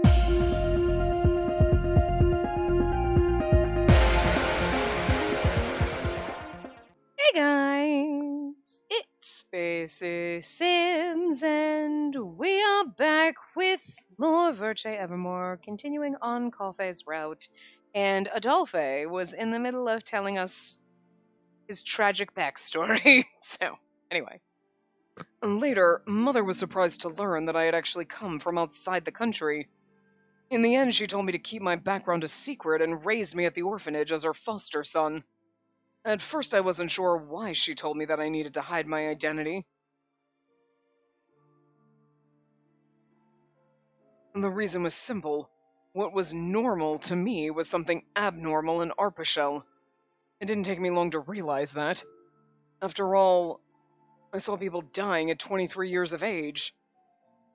Hey guys, it's Spacey Sims, and we are back with more Virche Evermore, continuing on Coffee's route. And Adolphe was in the middle of telling us his tragic backstory. So, anyway. Later, Mother was surprised to learn that I had actually come from outside the country. In the end, she told me to keep my background a secret and raised me at the orphanage as her foster son. At first, I wasn't sure why she told me that I needed to hide my identity. The reason was simple. What was normal to me was something abnormal in Arpachel. It didn't take me long to realize that. After all, I saw people dying at 23 years of age.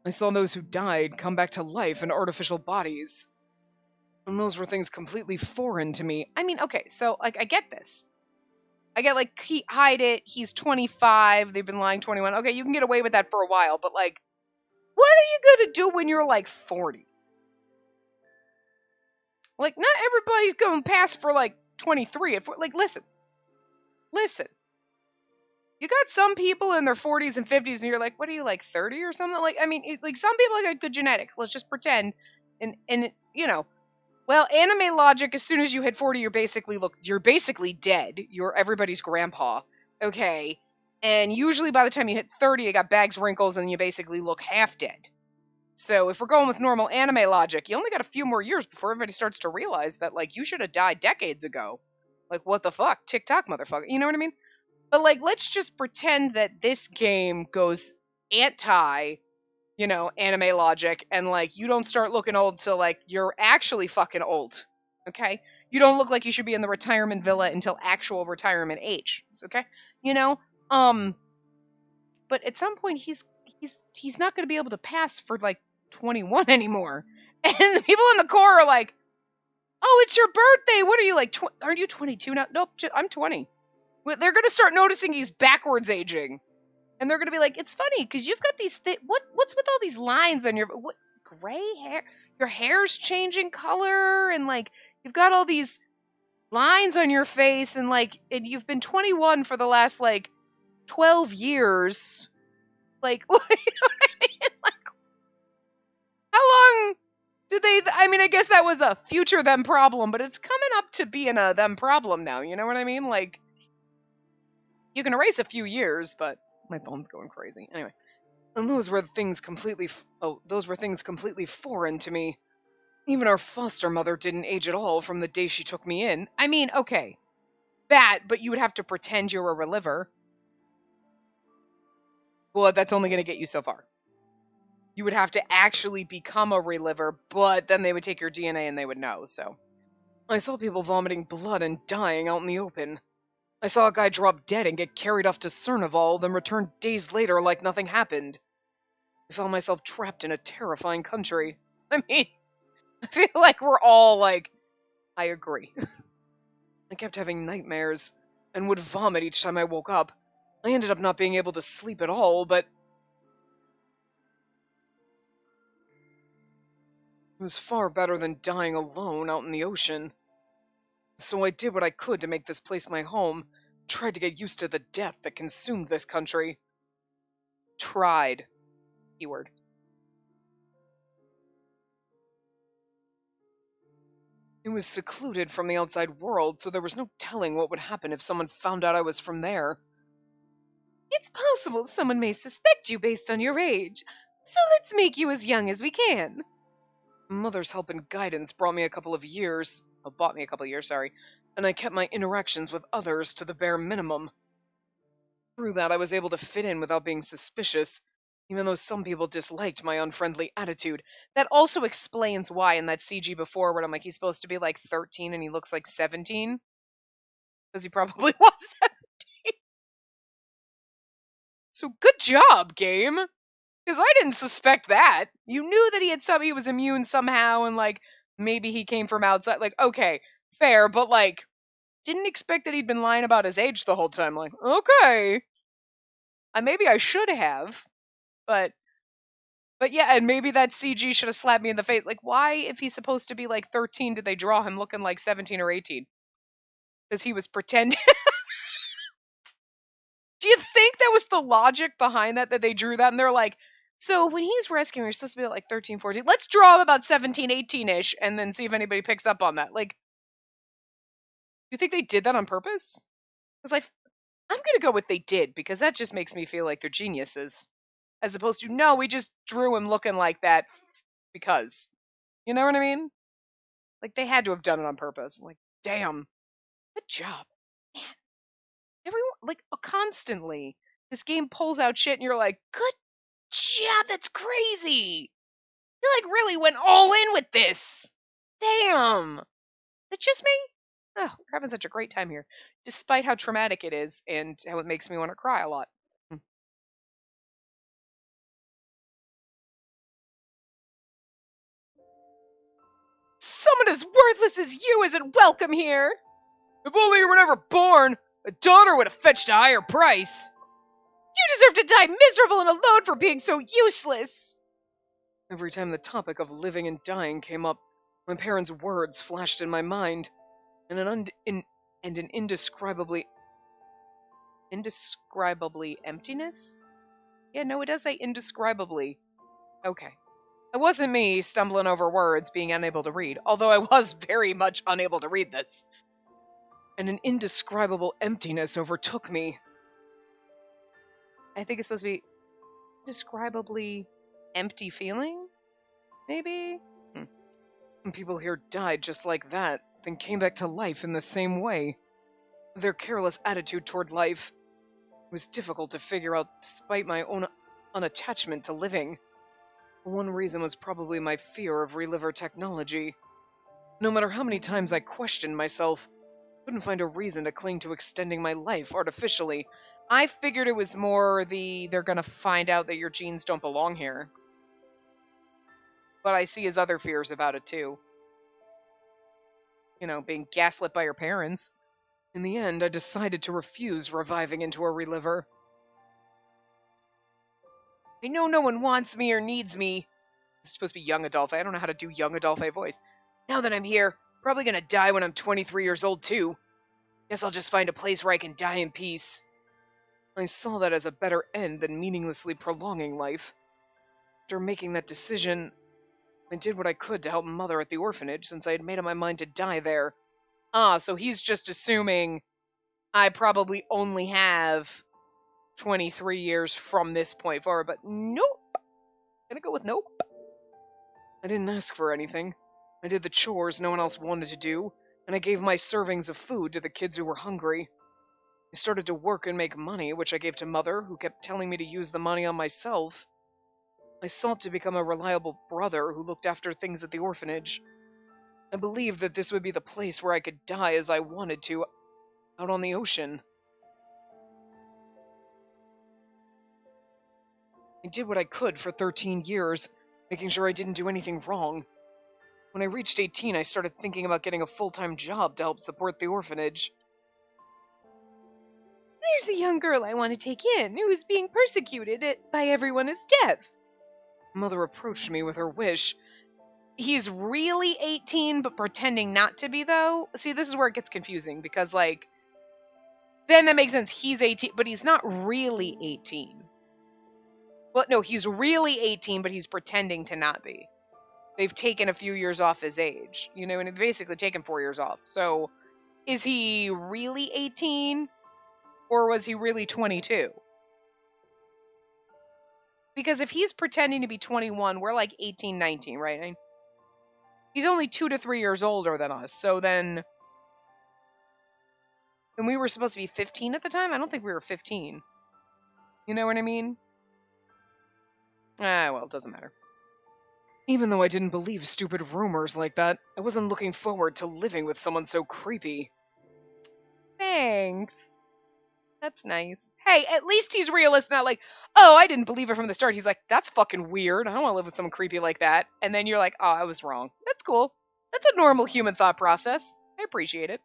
I saw those who died come back to life in artificial bodies. And those were things completely foreign to me. I mean, okay, so, I get this. I get, hide it, he's 25, they've been lying 21. Okay, you can get away with that for a while, but, what are you gonna do when you're, 40? Not everybody's gonna pass for, 23 at 4. Listen. You got some people in their 40s and 50s, and you're like, what are you, 30 or something? Some people got good genetics, let's just pretend, and well, anime logic, as soon as you hit 40, you're basically dead. You're everybody's grandpa. Okay. And usually by the time you hit 30, you got bags, wrinkles, and you basically look half dead. So if we're going with normal anime logic, you only got a few more years before everybody starts to realize that, you should have died decades ago. What the fuck? TikTok, motherfucker. You know what I mean? But, let's just pretend that this game goes anti anime logic, and you don't start looking old till you're actually fucking old. Okay? You don't look like you should be in the retirement villa until actual retirement age. Okay? But at some point he's not gonna be able to pass for 21 anymore. And the people in the core are like, oh, it's your birthday. What are you aren't you 22 now? Nope, I'm 20. They're gonna start noticing he's backwards aging. And they're gonna be like, it's funny because you've got these what's with all these lines on your gray hair? Your hair's changing color, and you've got all these lines on your face, and and you've been 21 for the last 12 years. You know what I mean? How long do they? I mean, I guess that was a future them problem, but it's coming up to being a them problem now. You know what I mean? You can erase a few years, but my phone's going crazy. Anyway, and those were things completely foreign to me. Even our foster mother didn't age at all from the day she took me in. I mean, okay, but you would have to pretend you're a reliver. Well, that's only going to get you so far. You would have to actually become a reliver, but then they would take your DNA and they would know, so. I saw people vomiting blood and dying out in the open. I saw a guy drop dead and get carried off to Cernaval, then return days later like nothing happened. I found myself trapped in a terrifying country. I mean, I feel like we're all I agree. I kept having nightmares and would vomit each time I woke up. I ended up not being able to sleep at all, but it was far better than dying alone out in the ocean. So I did what I could to make this place my home, tried to get used to the death that consumed this country. Tried. Keyword. It was secluded from the outside world, so there was no telling what would happen if someone found out I was from there. It's possible someone may suspect you based on your age, so let's make you as young as we can. Mother's help and guidance bought me a couple of years, and I kept my interactions with others to the bare minimum. Through that, I was able to fit in without being suspicious, even though some people disliked my unfriendly attitude. That also explains why in that CG before, when I'm he's supposed to be 13 and he looks like 17. Because he probably was 17. So good job, game! Because I didn't suspect that. You knew that he was immune somehow, and maybe he came from outside. Okay, fair, but didn't expect that he'd been lying about his age the whole time. Okay. Maybe I should have, but But yeah, and maybe that CG should have slapped me in the face. Like, why, if he's supposed to be like 13, did they draw him looking like 17 or 18? Because he was pretending. Do you think that was the logic behind that they drew that? And they're like, so when he's rescuing, you're supposed to be like 13, 14. Let's draw him about 17, 18-ish and then see if anybody picks up on that. Like, do you think they did that on purpose? Because I'm going to go with they did, because that just makes me feel like they're geniuses. As opposed to, no, we just drew him looking like that because. You know what I mean? Like, they had to have done it on purpose. Like, damn. Good job. Man. Everyone, like, constantly, this game pulls out shit and you're like, good job, that's crazy. You, like, really went all in with this. Damn. Is it just me? Oh, we're having such a great time here. Despite how traumatic it is and how it makes me want to cry a lot. Someone as worthless as you isn't welcome here. If only you were never born, a daughter would have fetched a higher price. You deserve to die miserable and alone for being so useless. Every time the topic of living and dying came up, my parents' words flashed in my mind, and an indescribably emptiness? Yeah, no, it does say indescribably. Okay. It wasn't me stumbling over words, being unable to read, although I was very much unable to read this. And an indescribable emptiness overtook me. I think it's supposed to be indescribably empty feeling? Maybe? And people here died just like that, then came back to life in the same way. Their careless attitude toward life was difficult to figure out despite my own unattachment to living. One reason was probably my fear of reliver technology. No matter how many times I questioned myself, I couldn't find a reason to cling to extending my life artificially. I figured it was more they're gonna find out that your genes don't belong here. But I see his other fears about it too. You know, being gaslit by your parents. In the end, I decided to refuse reviving into a reliver. I know no one wants me or needs me. It's supposed to be young Adolphe. I don't know how to do young Adolphe voice. Now that I'm here, probably gonna die when I'm 23 years old too. Guess I'll just find a place where I can die in peace. I saw that as a better end than meaninglessly prolonging life. After making that decision, I did what I could to help Mother at the orphanage since I had made up my mind to die there. Ah, so he's just assuming I probably only have 23 years from this point forward, but nope. Gonna go with nope. I didn't ask for anything. I did the chores no one else wanted to do, and I gave my servings of food to the kids who were hungry. I started to work and make money, which I gave to Mother, who kept telling me to use the money on myself. I sought to become a reliable brother who looked after things at the orphanage. I believed that this would be the place where I could die as I wanted to, out on the ocean. I did what I could for 13 years, making sure I didn't do anything wrong. When I reached 18, I started thinking about getting a full-time job to help support the orphanage. There's a young girl I want to take in who is being persecuted by everyone as deaf. Mother approached me with her wish. He's really 18, but pretending not to be, though. See, this is where it gets confusing, because, like, then that makes sense. He's 18, but he's not really 18. Well, no, he's really 18, but he's pretending to not be. They've taken a few years off his age, you know, and they've basically taken 4 years off. So, is he really 18? Or was he really 22? Because if he's pretending to be 21, we're like 18, 19, right? I mean, he's only 2 to 3 years older than us. So then we were supposed to be 15 at the time? I don't think we were 15. You know what I mean? Ah, well, it doesn't matter. Even though I didn't believe stupid rumors like that, I wasn't looking forward to living with someone so creepy. Thanks. That's nice. Hey, at least he's realistic, not like, oh, I didn't believe it from the start. He's like, that's fucking weird. I don't want to live with someone creepy like that. And then you're like, oh, I was wrong. That's cool. That's a normal human thought process. I appreciate it.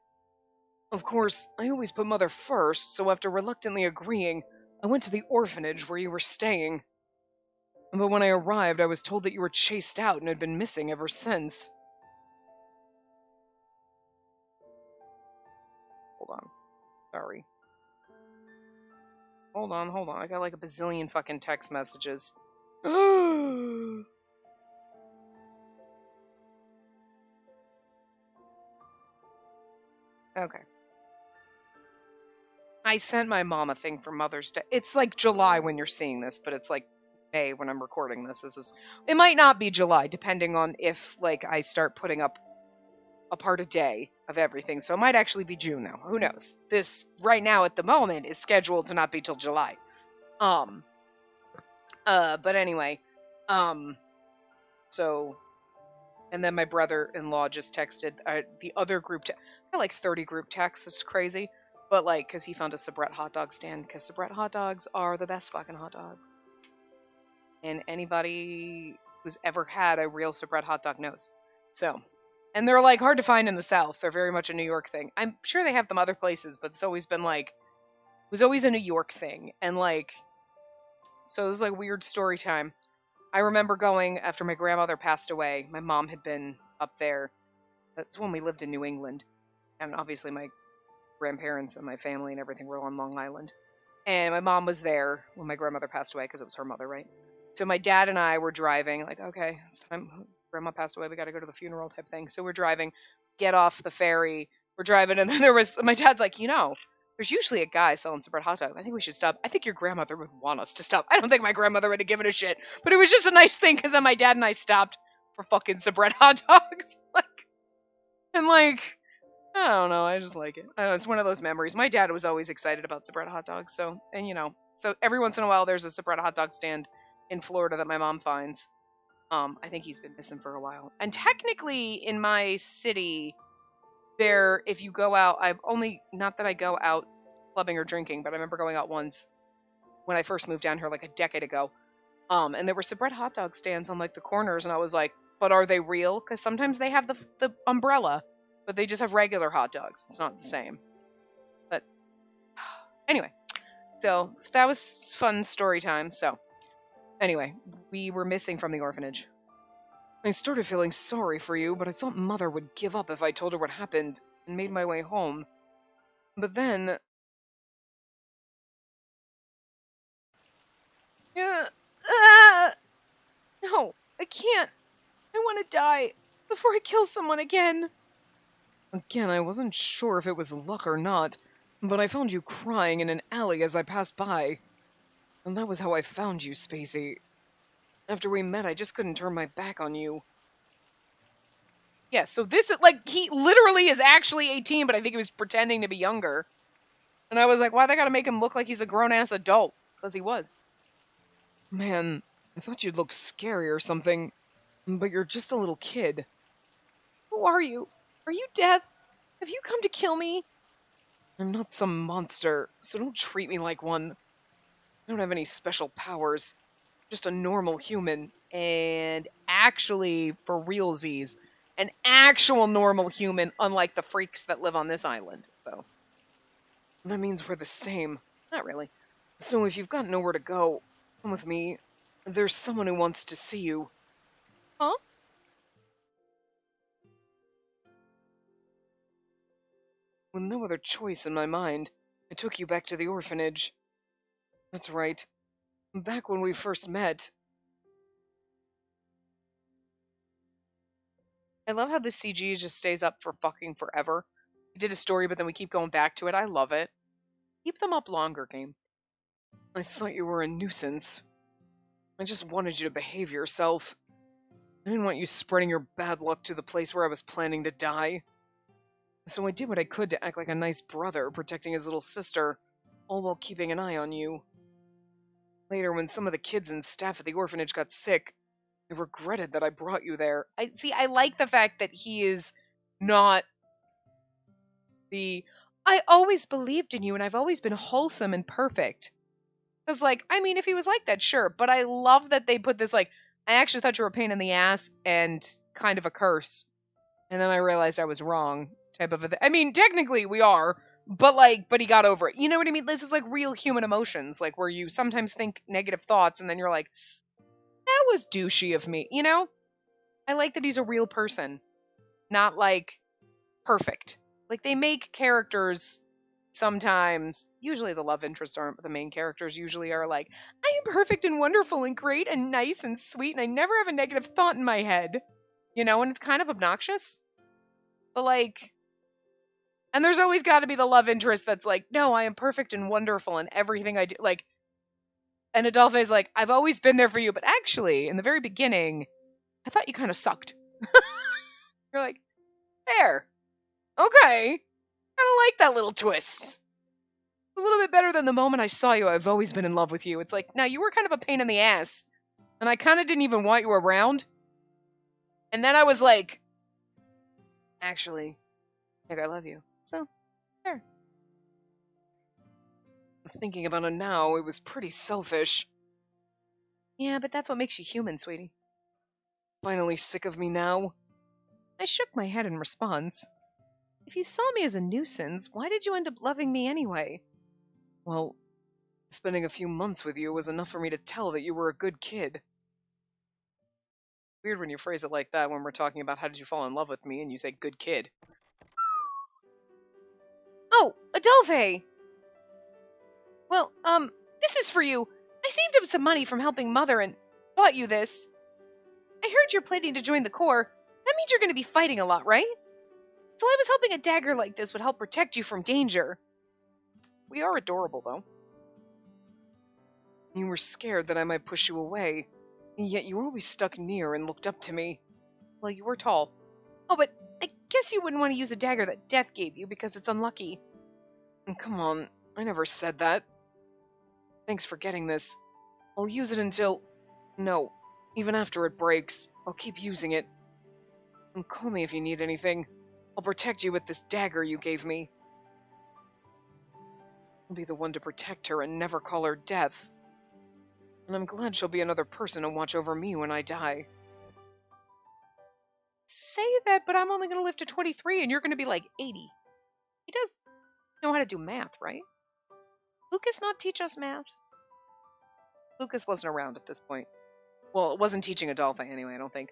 Of course, I always put Mother first, so after reluctantly agreeing, I went to the orphanage where you were staying. But when I arrived, I was told that you were chased out and had been missing ever since. Hold on. Sorry. Hold on. I got like a bazillion fucking text messages. Okay. I sent my mom a thing for Mother's Day. It's like July when you're seeing this, but it's like May when I'm recording this. It might not be July, depending on if like I start putting up a part a day of everything. So it might actually be June now. Who knows? This right now at the moment is scheduled to not be till July. But anyway, so, and then my brother-in-law just texted the other group. I got like 30 group texts. It's crazy. But like, because he found a Sabrett hot dog stand, because Sabrett hot dogs are the best fucking hot dogs. And anybody who's ever had a real Sabrett hot dog knows. So, and they're like hard to find in the South. They're very much a New York thing. I'm sure they have them other places, but it's always been like, it was always a New York thing. And like, so it was like weird story time. I remember going after my grandmother passed away. My mom had been up there. That's when we lived in New England. And obviously my grandparents and my family and everything were on Long Island. And my mom was there when my grandmother passed away because it was her mother, right? So my dad and I were driving, like, okay, it's time. Grandma passed away. We got to go to the funeral type thing. So we're driving, get off the ferry. We're driving, and then my dad's like, there's usually a guy selling Sabrett hot dogs. I think we should stop. I think your grandmother would want us to stop. I don't think my grandmother would have given a shit. But it was just a nice thing because then my dad and I stopped for fucking Sabrett hot dogs. I don't know. I just like it. I don't know, it's one of those memories. My dad was always excited about Sabrett hot dogs. So every once in a while there's a Sabrett hot dog stand in Florida that my mom finds. I think he's been missing for a while. And technically in my city, if you go out, not that I go out clubbing or drinking, but I remember going out once when I first moved down here like a decade ago. And there were Sabrett hot dog stands on like the corners, and I was like, but are they real? Because sometimes they have the umbrella, but they just have regular hot dogs. It's not the same. But anyway, so that was fun story time. So anyway, we were missing from the orphanage. I started feeling sorry for you, but I thought Mother would give up if I told her what happened and made my way home. But then... No, I can't. I want to die before I kill someone again. Again, I wasn't sure if it was luck or not, but I found you crying in an alley as I passed by. And that was how I found you, Spacey. After we met, I just couldn't turn my back on you. Yeah, so this is, he literally is actually 18, but I think he was pretending to be younger. And I was like, why they gotta make him look like he's a grown-ass adult? Because he was. Man, I thought you'd look scary or something, but you're just a little kid. Who are you? Are you Death? Have you come to kill me? I'm not some monster, so don't treat me like one. I don't have any special powers. Just a normal human. And actually, for realsies, an actual normal human, unlike the freaks that live on this island. So that means we're the same. Not really. So if you've got nowhere to go, come with me. There's someone who wants to see you. Huh? With no other choice in my mind, I took you back to the orphanage. That's right. Back when we first met. I love how the CG just stays up for fucking forever. We did a story, but then we keep going back to it. I love it. Keep them up longer, game. I thought you were a nuisance. I just wanted you to behave yourself. I didn't want you spreading your bad luck to the place where I was planning to die. So I did what I could to act like a nice brother, protecting his little sister, all while keeping an eye on you. Later, when some of the kids and staff at the orphanage got sick, I regretted that I brought you there. I like the fact that he is not I always believed in you and I've always been wholesome and perfect. Because, if he was like that, sure. But I love that they put this, I actually thought you were a pain in the ass and kind of a curse. And then I realized I was wrong type of a thing. I mean, technically we are, but he got over it. You know what I mean? This is real human emotions, where you sometimes think negative thoughts and then you're like, that was douchey of me. You know, I like that he's a real person, not like perfect. Like they make characters sometimes, usually the love interests aren't, but the main characters usually are like, I am perfect and wonderful and great and nice and sweet and I never have a negative thought in my head. You know, and it's kind of obnoxious. But like, and there's always got to be the love interest that's like, no, I am perfect and wonderful and everything I do. Like, and Adolphe's like, I've always been there for you, but actually, in the very beginning, I thought you kind of sucked. You're like, there. Okay. Kind of like that little twist. A little bit better than the moment I saw you, I've always been in love with you. It's like, now you were kind of a pain in the ass. And I kind of didn't even want you around. And then I was like, actually, I think I love you. So, there. Thinking about it now, it was pretty selfish. Yeah, but that's what makes you human, sweetie. Finally sick of me now? I shook my head in response. If you saw me as a nuisance, why did you end up loving me anyway? Well, spending a few months with you was enough for me to tell that you were a good kid. Weird when you phrase it like that when we're talking about how did you fall in love with me and you say good kid. Oh, Adolphe! Well, this is for you. I saved up some money from helping Mother and bought you this. I heard you're planning to join the Corps. That means you're going to be fighting a lot, right? So I was hoping a dagger like this would help protect you from danger. We are adorable, though. You were scared that I might push you away, and yet you always stuck near and looked up to me. Well, you were tall. Oh, but I guess you wouldn't want to use a dagger that death gave you because it's unlucky. Come on, I never said that. Thanks for getting this. I'll use it until... No, even after it breaks, I'll keep using it. And call me if you need anything. I'll protect you with this dagger you gave me. I'll be the one to protect her and never call her death. And I'm glad she'll be another person to watch over me when I die. Say that, but I'm only going to live to 23 and you're going to be like 80. He does know how to do math, right? Lucas not teach us math? Lucas wasn't around at this point. Well, it wasn't teaching Adolphe anyway, I don't think.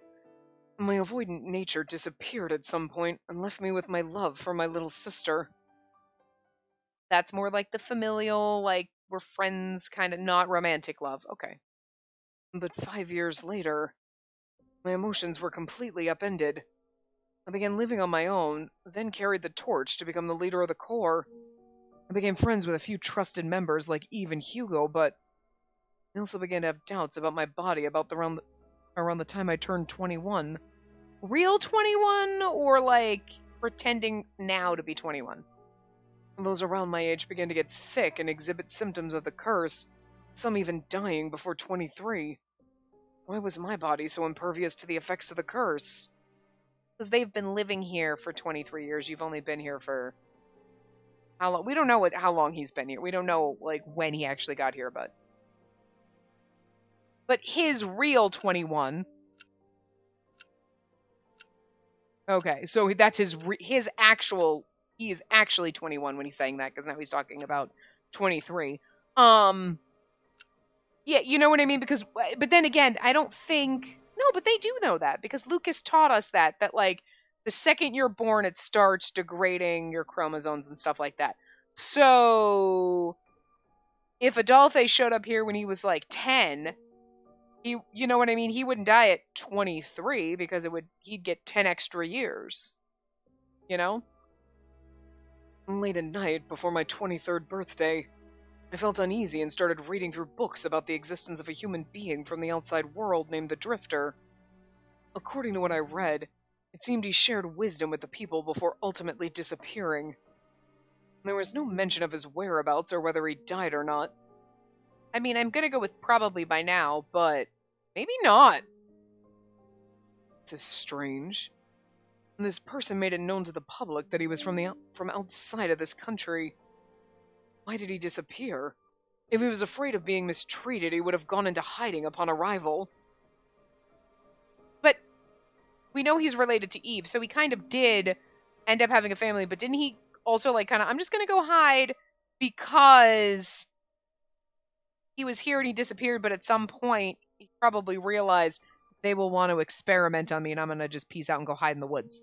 My avoidant nature disappeared at some point and left me with my love for my little sister. That's more like the familial, like, we're friends, kind of not romantic love. Okay. But 5 years later, my emotions were completely upended. I began living on my own, then carried the torch to become the leader of the Corps. I became friends with a few trusted members like Eve and Hugo, but I also began to have doubts about my body around the time I turned 21. Real 21 or like pretending now to be 21? Those around my age began to get sick and exhibit symptoms of the curse, some even dying before 23. Why was my body so impervious to the effects of the curse? Because they've been living here for 23 years. You've only been here for how long? We don't know how long he's been here. We don't know like when he actually got here, but his real 21. Okay, so that's his actual. He is actually 21 when he's saying that, because now he's talking about 23. Yeah, you know what I mean? Because, but then again, I don't think, no, but they do know that, because Lucas taught us that, like, the second you're born, it starts degrading your chromosomes and stuff like that. So, if Adolphe showed up here when he was, like, 10, you know what I mean? He wouldn't die at 23, because he'd get 10 extra years. You know? Late at night, before my 23rd birthday, I felt uneasy and started reading through books about the existence of a human being from the outside world named the Drifter. According to what I read, it seemed he shared wisdom with the people before ultimately disappearing. There was no mention of his whereabouts or whether he died or not. I mean, I'm gonna go with probably by now, but maybe not. This is strange. And this person made it known to the public that he was from outside of this country. Why did he disappear? If he was afraid of being mistreated, he would have gone into hiding upon arrival. But we know he's related to Eve, so he kind of did end up having a family, but didn't he also, like, kind of, I'm just gonna go hide because he was here and he disappeared, but at some point, he probably realized they will want to experiment on me, and I'm going to just peace out and go hide in the woods.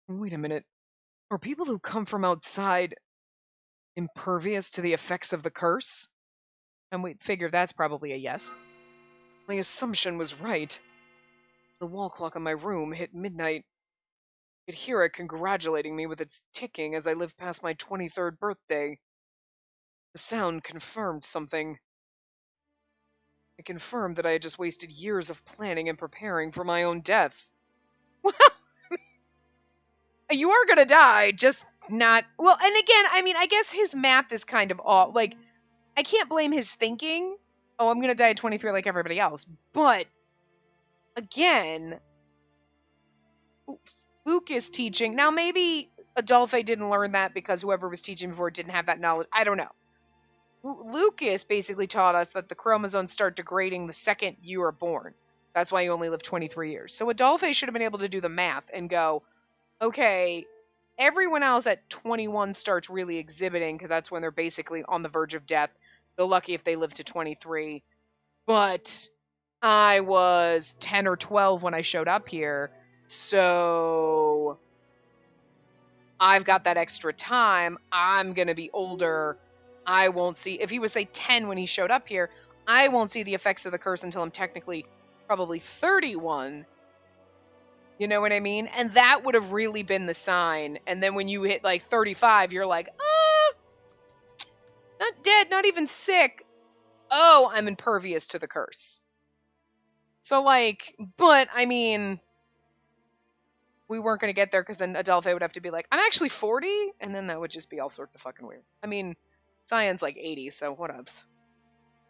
Wait a minute. Are people who come from outside impervious to the effects of the curse? And we figure that's probably a yes. My assumption was right. The wall clock in my room hit midnight. I could hear it congratulating me with its ticking as I lived past my 23rd birthday. The sound confirmed something. It confirmed that I had just wasted years of planning and preparing for my own death. Well, you are gonna die, just not... Well, and again, I mean, I guess his math is kind of off. Like, I can't blame his thinking. Oh, I'm gonna die at 23 like everybody else. But, again, Luke is teaching. Now, maybe Adolphe didn't learn that because whoever was teaching before didn't have that knowledge. I don't know. Lucas basically taught us that the chromosomes start degrading the second you are born. That's why you only live 23 years. So Adolphe should have been able to do the math and go, okay, everyone else at 21 starts really exhibiting because that's when they're basically on the verge of death. They're lucky if they live to 23. But I was 10 or 12 when I showed up here. So I've got that extra time. I'm going to be older. I won't see, if he was, say, 10 when he showed up here, I won't see the effects of the curse until I'm technically probably 31. You know what I mean? And that would have really been the sign. And then when you hit, like, 35, you're like, not dead, not even sick. Oh, I'm impervious to the curse. So, like, but, I mean, we weren't going to get there because then Adolphe would have to be like, I'm actually 40? And then that would just be all sorts of fucking weird. I mean... Zion's like 80, so what ups?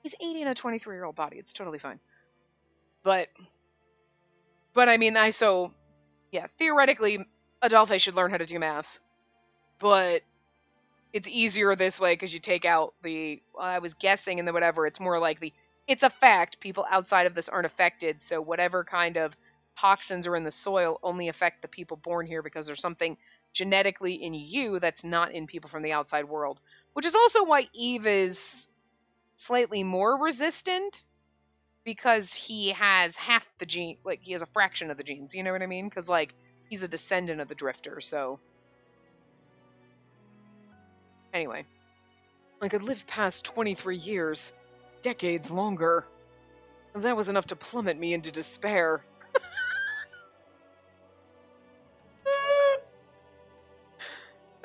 He's 80 in a 23-year-old body. It's totally fine. But I mean, theoretically, Adolphe should learn how to do math. But it's easier this way because you take out I was guessing and the whatever, it's more like it's a fact. People outside of this aren't affected, so whatever kind of toxins are in the soil only affect the people born here because there's something genetically in you that's not in people from the outside world. Which is also why Eve is slightly more resistant, because he has half the gene, like, he has a fraction of the genes, you know what I mean? Because, like, he's a descendant of the Drifter, so... Anyway. I could live past 23 years, decades longer. That was enough to plummet me into despair.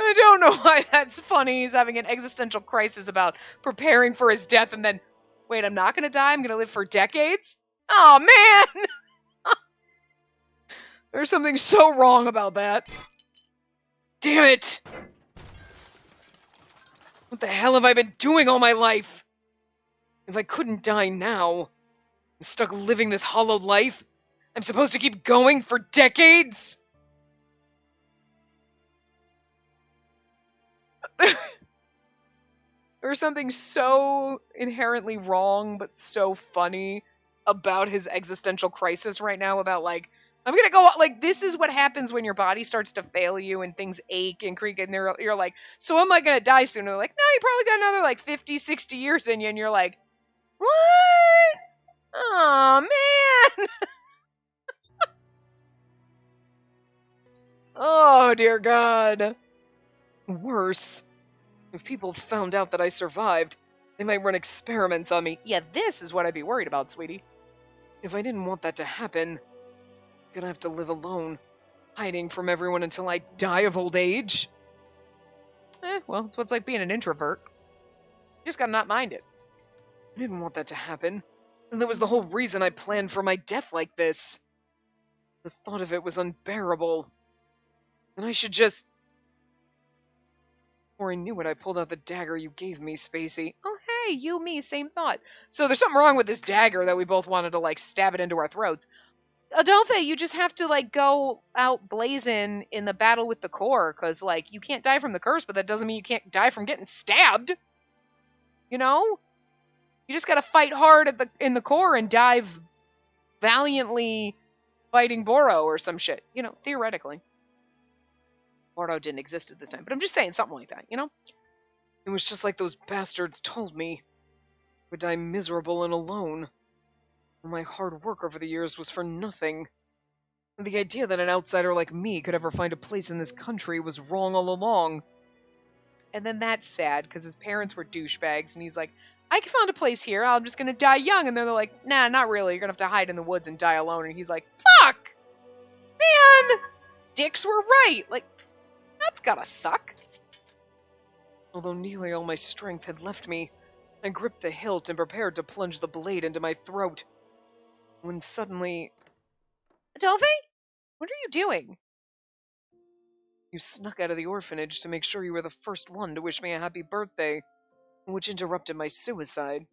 I don't know why that's funny. He's having an existential crisis about preparing for his death and then, wait, I'm not going to die? I'm going to live for decades? Oh, man! There's something so wrong about that. Damn it! What the hell have I been doing all my life? If I couldn't die now, I'm stuck living this hollow life. I'm supposed to keep going for decades? There's something so inherently wrong, but so funny about his existential crisis right now about, like, I'm gonna go, like, this is what happens when your body starts to fail you and things ache and creak and you're like, so am I gonna die soon? And they're like, no, you probably got another, like, 50, 60 years in you. And you're like, what? Oh, man. Oh, dear God. Worse. If people found out that I survived, they might run experiments on me. Yeah, this is what I'd be worried about, sweetie. If I didn't want that to happen, I'm gonna have to live alone, hiding from everyone until I die of old age. Well, it's what it's like being an introvert. You just gotta not mind it. I didn't want that to happen. And that was the whole reason I planned for my death like this. The thought of it was unbearable. And I should just... Before I knew it, I pulled out the dagger you gave me, Spacey. Oh, hey, you, me, same thought. So there's something wrong with this dagger that we both wanted to, like, stab it into our throats. Adolphe, you just have to, like, go out blazing in the battle with the core, because, like, you can't die from the curse, but that doesn't mean you can't die from getting stabbed. You know? You just gotta fight hard in the core and dive valiantly fighting Boro or some shit. You know, theoretically. Boro didn't exist at this time, but I'm just saying something like that, you know? It was just like those bastards told me. would die miserable and alone. All my hard work over the years was for nothing. And the idea that an outsider like me could ever find a place in this country was wrong all along. And then that's sad, because his parents were douchebags, and he's like, I found a place here, I'm just gonna die young. And they're like, nah, not really, you're gonna have to hide in the woods and die alone. And he's like, fuck! Man! Dicks were right! Like, that's gotta suck. Although nearly all my strength had left me, I gripped the hilt and prepared to plunge the blade into my throat. When suddenly... Adolphe? What are you doing? You snuck out of the orphanage to make sure you were the first one to wish me a happy birthday, which interrupted my suicide.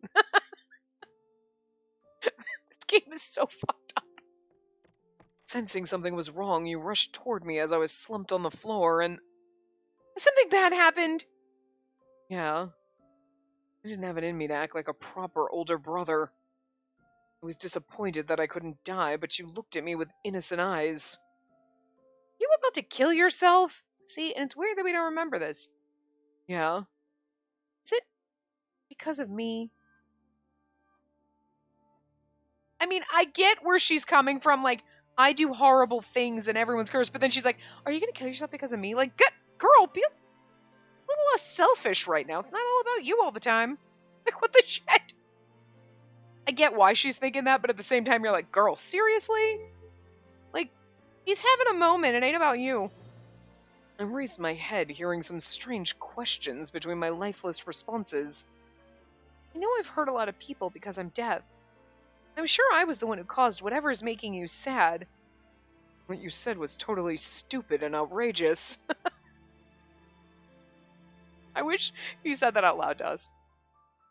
This game is so fucked up. Sensing something was wrong, you rushed toward me as I was slumped on the floor, and... Something bad happened! Yeah. I didn't have it in me to act like a proper older brother. I was disappointed that I couldn't die, but you looked at me with innocent eyes. You were about to kill yourself? See, and it's weird that we don't remember this. Yeah. Is it because of me? I mean, I get where she's coming from, like, I do horrible things and everyone's cursed, but then she's like, are you gonna kill yourself because of me? Like, girl, be a little less selfish right now. It's not all about you all the time. Like, what the shit? I get why she's thinking that, but at the same time, you're like, girl, seriously? Like, he's having a moment, it ain't about you. I raised my head, hearing some strange questions between my lifeless responses. I know I've hurt a lot of people because I'm deaf. I'm sure I was the one who caused whatever is making you sad. What you said was totally stupid and outrageous. I wish you said that out loud to us.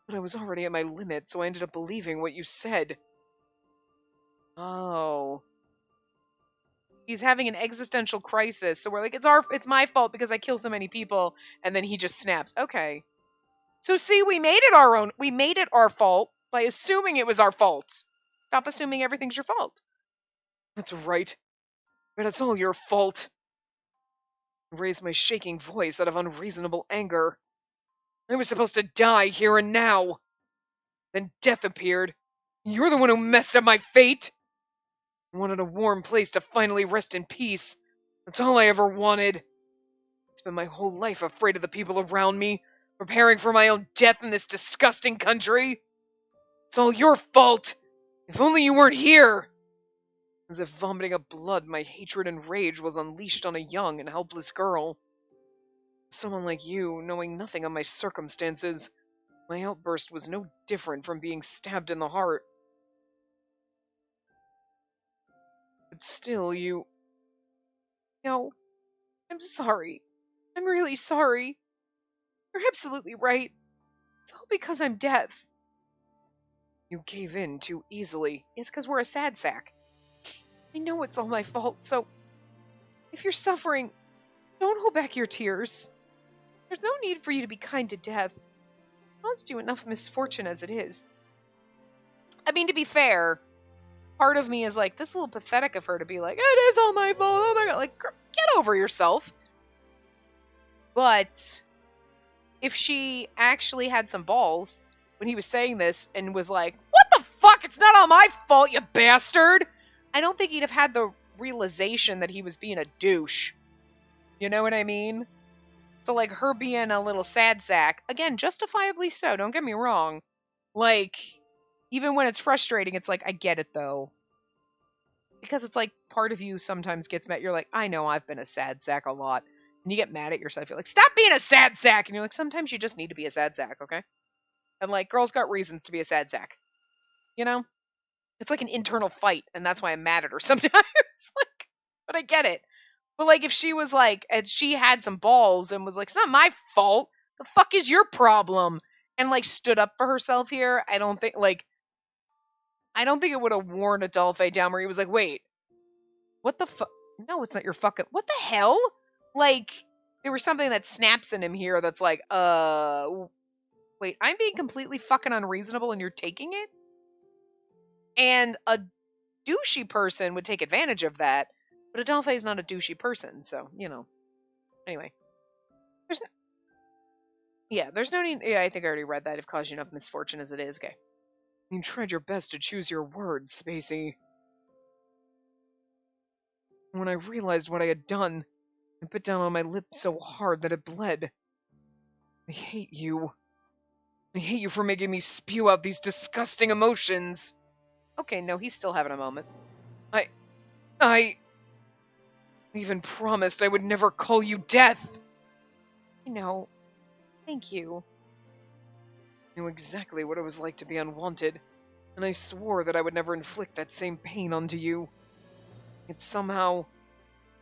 But I was already at my limit, so I ended up believing what you said. Oh. He's having an existential crisis, so we're like, it's my fault because I kill so many people, and then he just snaps. Okay. So see, we made it our fault by assuming it was our fault. Stop assuming everything's your fault. That's right. But it's all your fault. I raised my shaking voice out of unreasonable anger. I was supposed to die here and now. Then death appeared. You're the one who messed up my fate. I wanted a warm place to finally rest in peace. That's all I ever wanted. I spent my whole life afraid of the people around me, preparing for my own death in this disgusting country. It's all your fault. If only you weren't here. As if vomiting up blood, my hatred and rage was unleashed on a young and helpless girl. Someone like you, knowing nothing of my circumstances, my outburst was no different from being stabbed in the heart. But still, you... No, I'm sorry. I'm really sorry. You're absolutely right. It's all because I'm deaf. You gave in too easily. It's because we're a sad sack. I know it's all my fault, so... If you're suffering, don't hold back your tears. There's no need for you to be kind to death. It caused you enough misfortune as it is. I mean, to be fair, part of me is like, this is a little pathetic of her to be like, it is all my fault, oh my god, like, get over yourself. But if she actually had some balls when he was saying this and was like, what the fuck, it's not all my fault, you bastard, I don't think he'd have had the realization that he was being a douche. You know what I mean? So, like, her being a little sad sack, again, justifiably so, don't get me wrong. Like, even when it's frustrating, it's like, I get it, though. Because it's like, part of you sometimes gets mad. You're like, I know I've been a sad sack a lot. And you get mad at yourself. You're like, stop being a sad sack! And you're like, sometimes you just need to be a sad sack, okay? And, like, girls got reasons to be a sad sack. You know? It's like an internal fight, and that's why I'm mad at her sometimes. Like, but I get it. But, like, if she was, like, and she had some balls and was like, it's not my fault. The fuck is your problem? And, like, stood up for herself here, I don't think it would have worn Adolphe down where he was like, wait, what the fuck? No, it's not your fucking... What the hell? Like, there was something that snaps in him here that's like, wait, I'm being completely fucking unreasonable and you're taking it? And a douchey person would take advantage of that. But Adolphe is not a douchey person, so, you know. Anyway. Yeah, there's no need. Yeah, I think I already read that. I've caused you enough misfortune as it is. Okay. You tried your best to choose your words, Spacey. When I realized what I had done, I bit down on my lip so hard that it bled. I hate you. I hate you for making me spew out these disgusting emotions. Okay, no, he's still having a moment. I even promised I would never call you death. I know. Thank you. I knew exactly what it was like to be unwanted, and I swore that I would never inflict that same pain onto you. Yet somehow,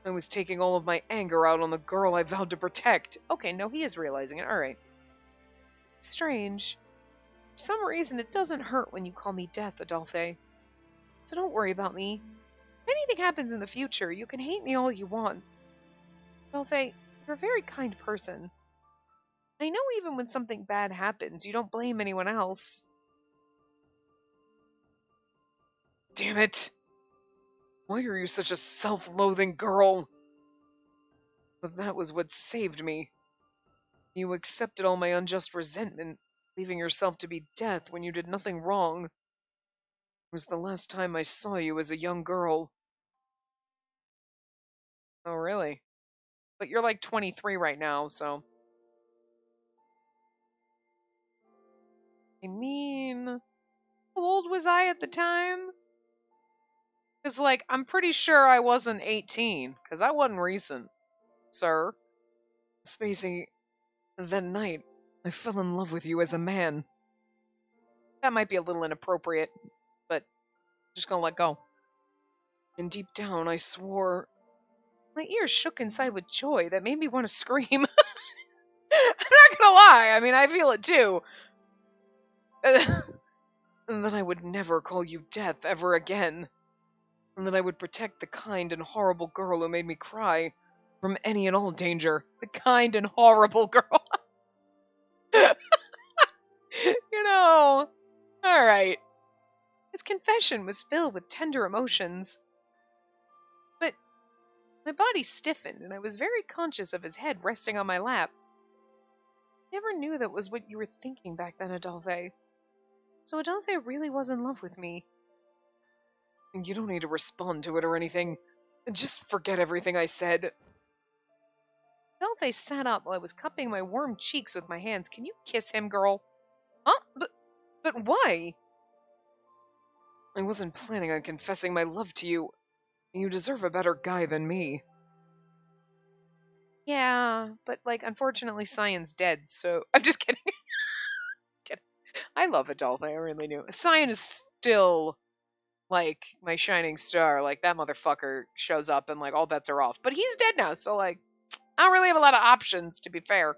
I was taking all of my anger out on the girl I vowed to protect. Okay, no, he is realizing it. Alright. Strange. For some reason, it doesn't hurt when you call me Death, Adolphe. So don't worry about me. If anything happens in the future, you can hate me all you want. Adolphe, you're a very kind person. I know even when something bad happens, you don't blame anyone else. Damn it! Why are you such a self-loathing girl? But that was what saved me. You accepted all my unjust resentment, leaving yourself to be death when you did nothing wrong. It was the last time I saw you as a young girl. Oh, really? But you're like 23 right now, so... I mean... How old was I at the time? Because, like, I'm pretty sure I wasn't 18, because I wasn't recent, sir. Spacey, that night, I fell in love with you as a man. That might be a little inappropriate, but I'm just gonna let go. And deep down, I swore... My ears shook inside with joy that made me want to scream. I'm not gonna lie, I mean, I feel it too. And that I would never call you Death ever again. And that I would protect the kind and horrible girl who made me cry from any and all danger. The kind and horrible girl. You know, alright. His confession was filled with tender emotions. But my body stiffened, and I was very conscious of his head resting on my lap. I never knew that was what you were thinking back then, Adolphe. So Adolphe really was in love with me. You don't need to respond to it or anything. Just forget everything I said. Adolphe sat up while I was cupping my warm cheeks with my hands. Can you kiss him, girl? Huh? But why? I wasn't planning on confessing my love to you. You deserve a better guy than me. Yeah, but, like, unfortunately, Cyan's dead, so... I'm just kidding. Kidding. I love Adolphe, I really do. Cyan is still, like, my shining star. Like, that motherfucker shows up and, like, all bets are off. But he's dead now, so, like, I don't really have a lot of options, to be fair.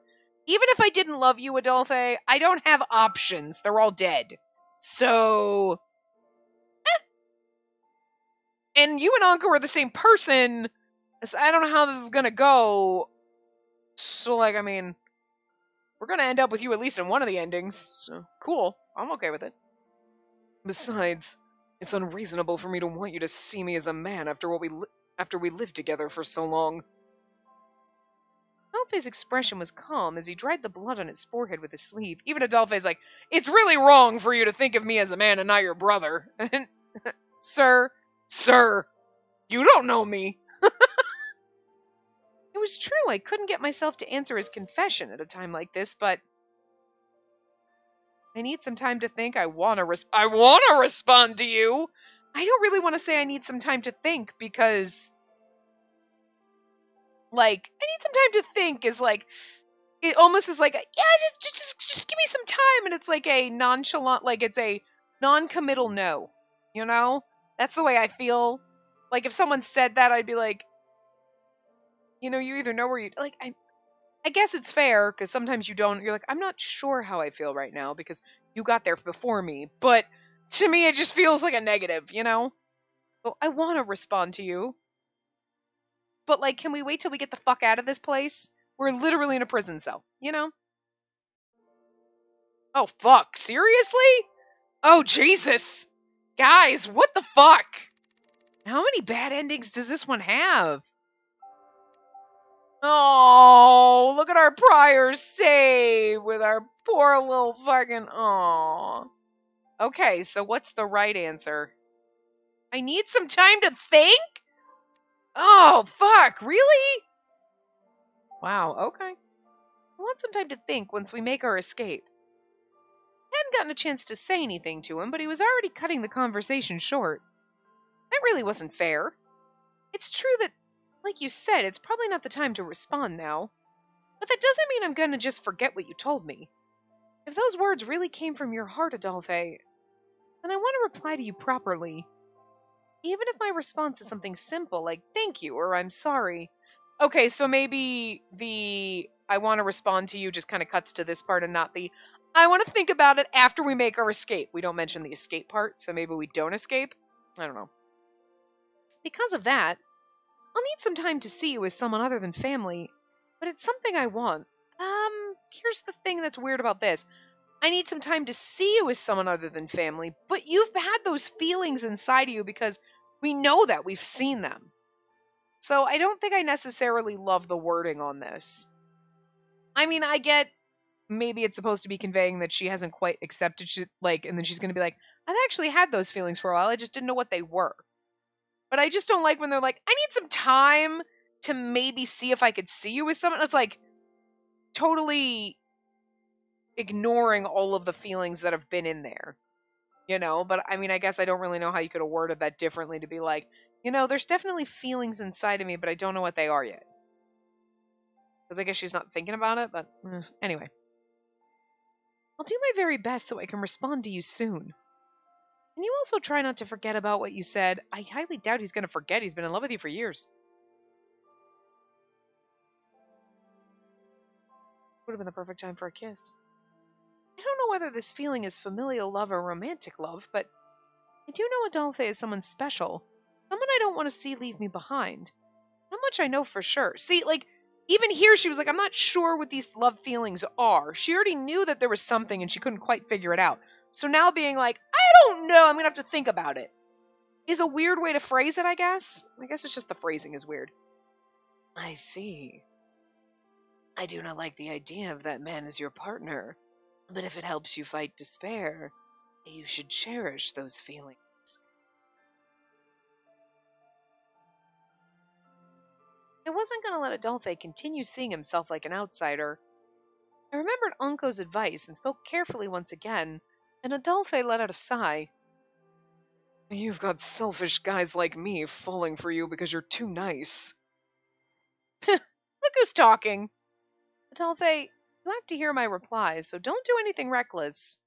Even if I didn't love you, Adolphe, I don't have options. They're all dead. So... And you and Anko are the same person, so I don't know how this is gonna go. So, like, I mean, we're gonna end up with you at least in one of the endings, so cool. I'm okay with it. Besides, it's unreasonable for me to want you to see me as a man after we lived together for so long. Adolphe's expression was calm as he dried the blood on his forehead with his sleeve. Even Adolphe's like, it's really wrong for you to think of me as a man and not your brother. Sir, you don't know me. It was true, I couldn't get myself to answer his confession at a time like this, but I need some time to think. I want to respond to you. I don't really want to say I need some time to think because, like, I need some time to think is like, it almost is like, yeah, just give me some time, and it's like a nonchalant, like it's a non-committal no, you know? That's the way I feel. Like, if someone said that, I'd be like, you know, you either know where you, like, I guess it's fair, because sometimes you don't, you're like, I'm not sure how I feel right now, because you got there before me, but to me, it just feels like a negative, you know? So, I want to respond to you, but, like, can we wait till we get the fuck out of this place? We're literally in a prison cell, you know? Oh, fuck, seriously? Oh, Jesus! Guys, what the fuck? How many bad endings does this one have? Oh, look at our prior save with our poor little fucking. Oh. Okay, so what's the right answer? I need some time to think? Oh, fuck, really? Wow, okay. I want some time to think once we make our escape. I hadn't gotten a chance to say anything to him, but he was already cutting the conversation short. That really wasn't fair. It's true that, like you said, it's probably not the time to respond now. But that doesn't mean I'm gonna just forget what you told me. If those words really came from your heart, Adolphe, then I want to reply to you properly. Even if my response is something simple like thank you or I'm sorry. Okay, so maybe the I want to respond to you just kind of cuts to this part and not the I want to think about it after we make our escape. We don't mention the escape part, so maybe we don't escape. I don't know. Because of that, I'll need some time to see you as someone other than family, but it's something I want. Here's the thing that's weird about this. I need some time to see you as someone other than family, but you've had those feelings inside of you because we know that. We've seen them. So I don't think I necessarily love the wording on this. I mean, I get maybe it's supposed to be conveying that she hasn't quite accepted shit, like, and then she's going to be like, I've actually had those feelings for a while. I just didn't know what they were. But I just don't like when they're like, I need some time to maybe see if I could see you as someone. It's like totally ignoring all of the feelings that have been in there, But I mean, I guess I don't really know how you could have worded that differently to be like, there's definitely feelings inside of me, but I don't know what they are yet. Because I guess she's not thinking about it, but anyway. I'll do my very best so I can respond to you soon. Can you also try not to forget about what you said? I highly doubt he's going to forget. He's been in love with you for years. Would have been the perfect time for a kiss. I don't know whether this feeling is familial love or romantic love, but I do know Adolphe is someone special. Someone I don't want to see leave me behind. How much I know for sure. See, like, even here she was like, I'm not sure what these love feelings are. She already knew that there was something and she couldn't quite figure it out. So now being like, I don't know, I'm going to have to think about it, is a weird way to phrase it, I guess. I guess it's just the phrasing is weird. I see. I do not like the idea of that man as your partner. But if it helps you fight despair, you should cherish those feelings. I wasn't going to let Adolphe continue seeing himself like an outsider. I remembered Anko's advice and spoke carefully once again, and Adolphe let out a sigh. You've got selfish guys like me falling for you because you're too nice. Look who's talking. Adolphe, you have to hear my replies, so don't do anything reckless.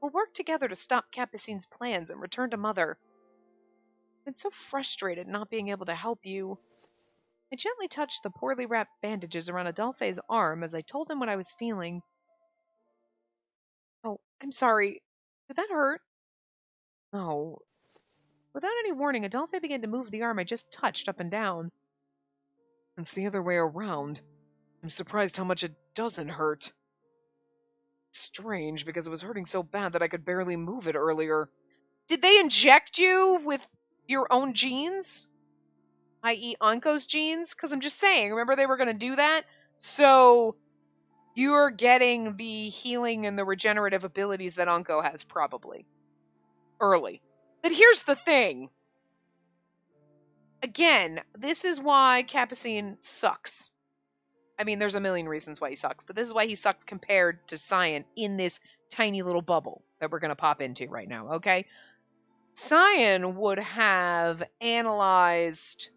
We'll work together to stop Capucine's plans and return to Mother. I've been so frustrated not being able to help you. I gently touched the poorly wrapped bandages around Adolphe's arm as I told him what I was feeling. Oh, I'm sorry. Did that hurt? No. Without any warning, Adolphe began to move the arm I just touched up and down. It's the other way around. I'm surprised how much it doesn't hurt. Strange, because it was hurting so bad that I could barely move it earlier. Did they inject you with your own genes? I.e. Anko's genes? Because I'm just saying, remember they were going to do that? So you're getting the healing and the regenerative abilities that Anko has, probably. Early. But here's the thing. Again, this is why Capucine sucks. I mean, there's a million reasons why he sucks, but this is why he sucks compared to Cyan in this tiny little bubble that we're going to pop into right now, okay? Cyan would have analyzed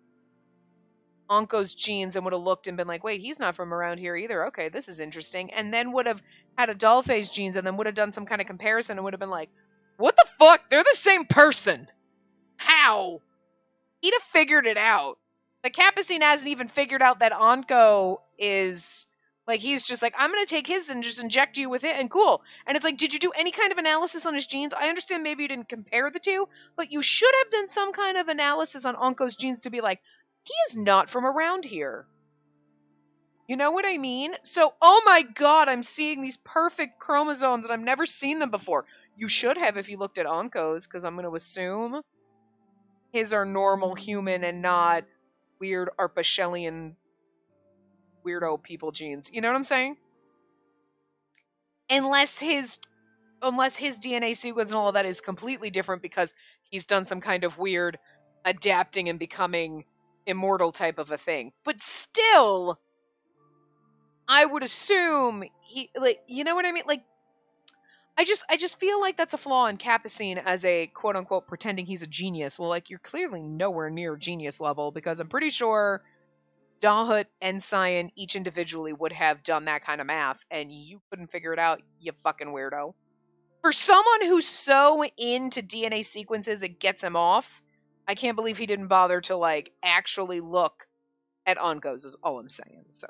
Anko's genes and would have looked and been like, wait, he's not from around here either. Okay, this is interesting. And then would have had Adolphe's genes and then would have done some kind of comparison and would have been like, what the fuck? They're the same person. How? He'd have figured it out. The Capucine hasn't even figured out that Anko is, like, he's just like, I'm going to take his and just inject you with it, and cool. And it's like, did you do any kind of analysis on his genes? I understand maybe you didn't compare the two, but you should have done some kind of analysis on Anko's genes to be like, he is not from around here. You know what I mean? So, oh my god, I'm seeing these perfect chromosomes and I've never seen them before. You should have if you looked at Anko's, because I'm going to assume his are normal human and not weird Arpachelian weirdo people genes. You know what I'm saying? Unless his DNA sequence and all of that is completely different because he's done some kind of weird adapting and becoming immortal type of a thing. But still, I would assume he, like, you know what I mean? Like, I just feel like that's a flaw in Capucine as a quote unquote pretending he's a genius. Well, like, you're clearly nowhere near genius level, because I'm pretty sure Dahut and Cyan each individually would have done that kind of math, and you couldn't figure it out, you fucking weirdo. For someone who's so into DNA sequences it gets him off, I can't believe he didn't bother to, like, actually look at Onkos, is all I'm saying. So,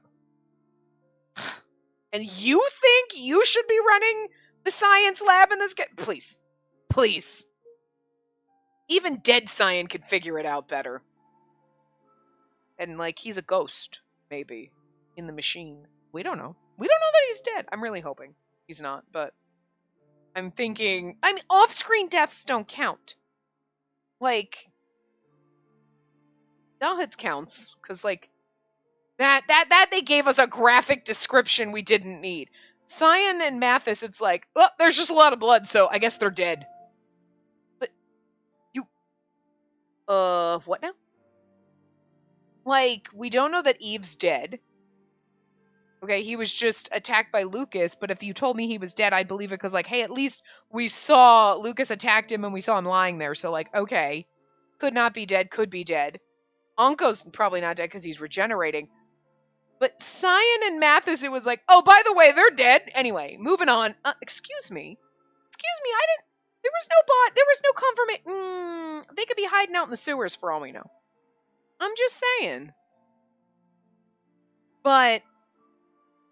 and you think you should be running the science lab in this game? Please. Please. Even dead Cyan could figure it out better. And, like, he's a ghost, maybe, in the machine. We don't know. We don't know that he's dead. I'm really hoping he's not, but I'm thinking, I mean, off-screen deaths don't count. Like, Dahut's counts, because, like, that they gave us a graphic description we didn't need. Cyan and Mathis, it's like, oh, there's just a lot of blood, so I guess they're dead. But, what now? Like, we don't know that Eve's dead. Okay, he was just attacked by Lucas, but if you told me he was dead, I'd believe it, because, like, hey, at least we saw Lucas attacked him and we saw him lying there, so, like, okay. Could not be dead, could be dead. Onko's probably not dead because he's regenerating. But Cyan and Mathis, it was like, oh, by the way, they're dead. Anyway, moving on. Excuse me, I didn't, there was no confirmation. They could be hiding out in the sewers for all we know. I'm just saying. But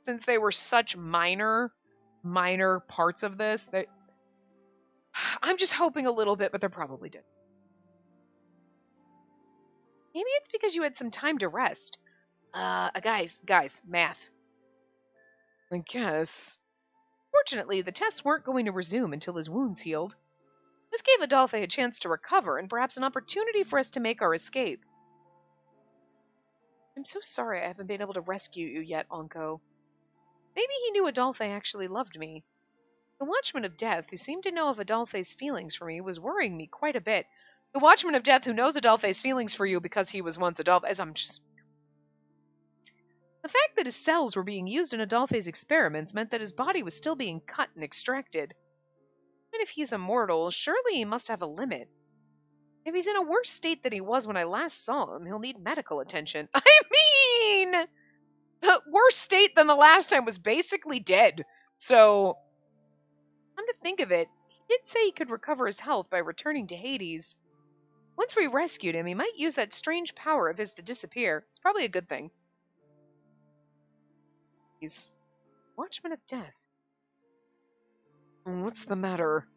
since they were such minor parts of this, I'm just hoping a little bit, but they're probably dead. Maybe it's because you had some time to rest. Guys, math. I guess. Fortunately, the tests weren't going to resume until his wounds healed. This gave Adolphe a chance to recover and perhaps an opportunity for us to make our escape. I'm so sorry I haven't been able to rescue you yet, Onko. Maybe he knew Adolphe actually loved me. The Watchman of Death, who seemed to know of Adolphe's feelings for me, was worrying me quite a bit. The Watchman of Death who knows Adolphe's feelings for you because he was once Adolphe, as I'm just... The fact that his cells were being used in Adolphe's experiments meant that his body was still being cut and extracted. Even if he's immortal, surely he must have a limit. If he's in a worse state than he was when I last saw him, he'll need medical attention. I mean, the worse state than the last time was basically dead. So, come to think of it, he did say he could recover his health by returning to Hades. Once we rescued him, he might use that strange power of his to disappear. It's probably a good thing. He's Watchman of Death. What's the matter?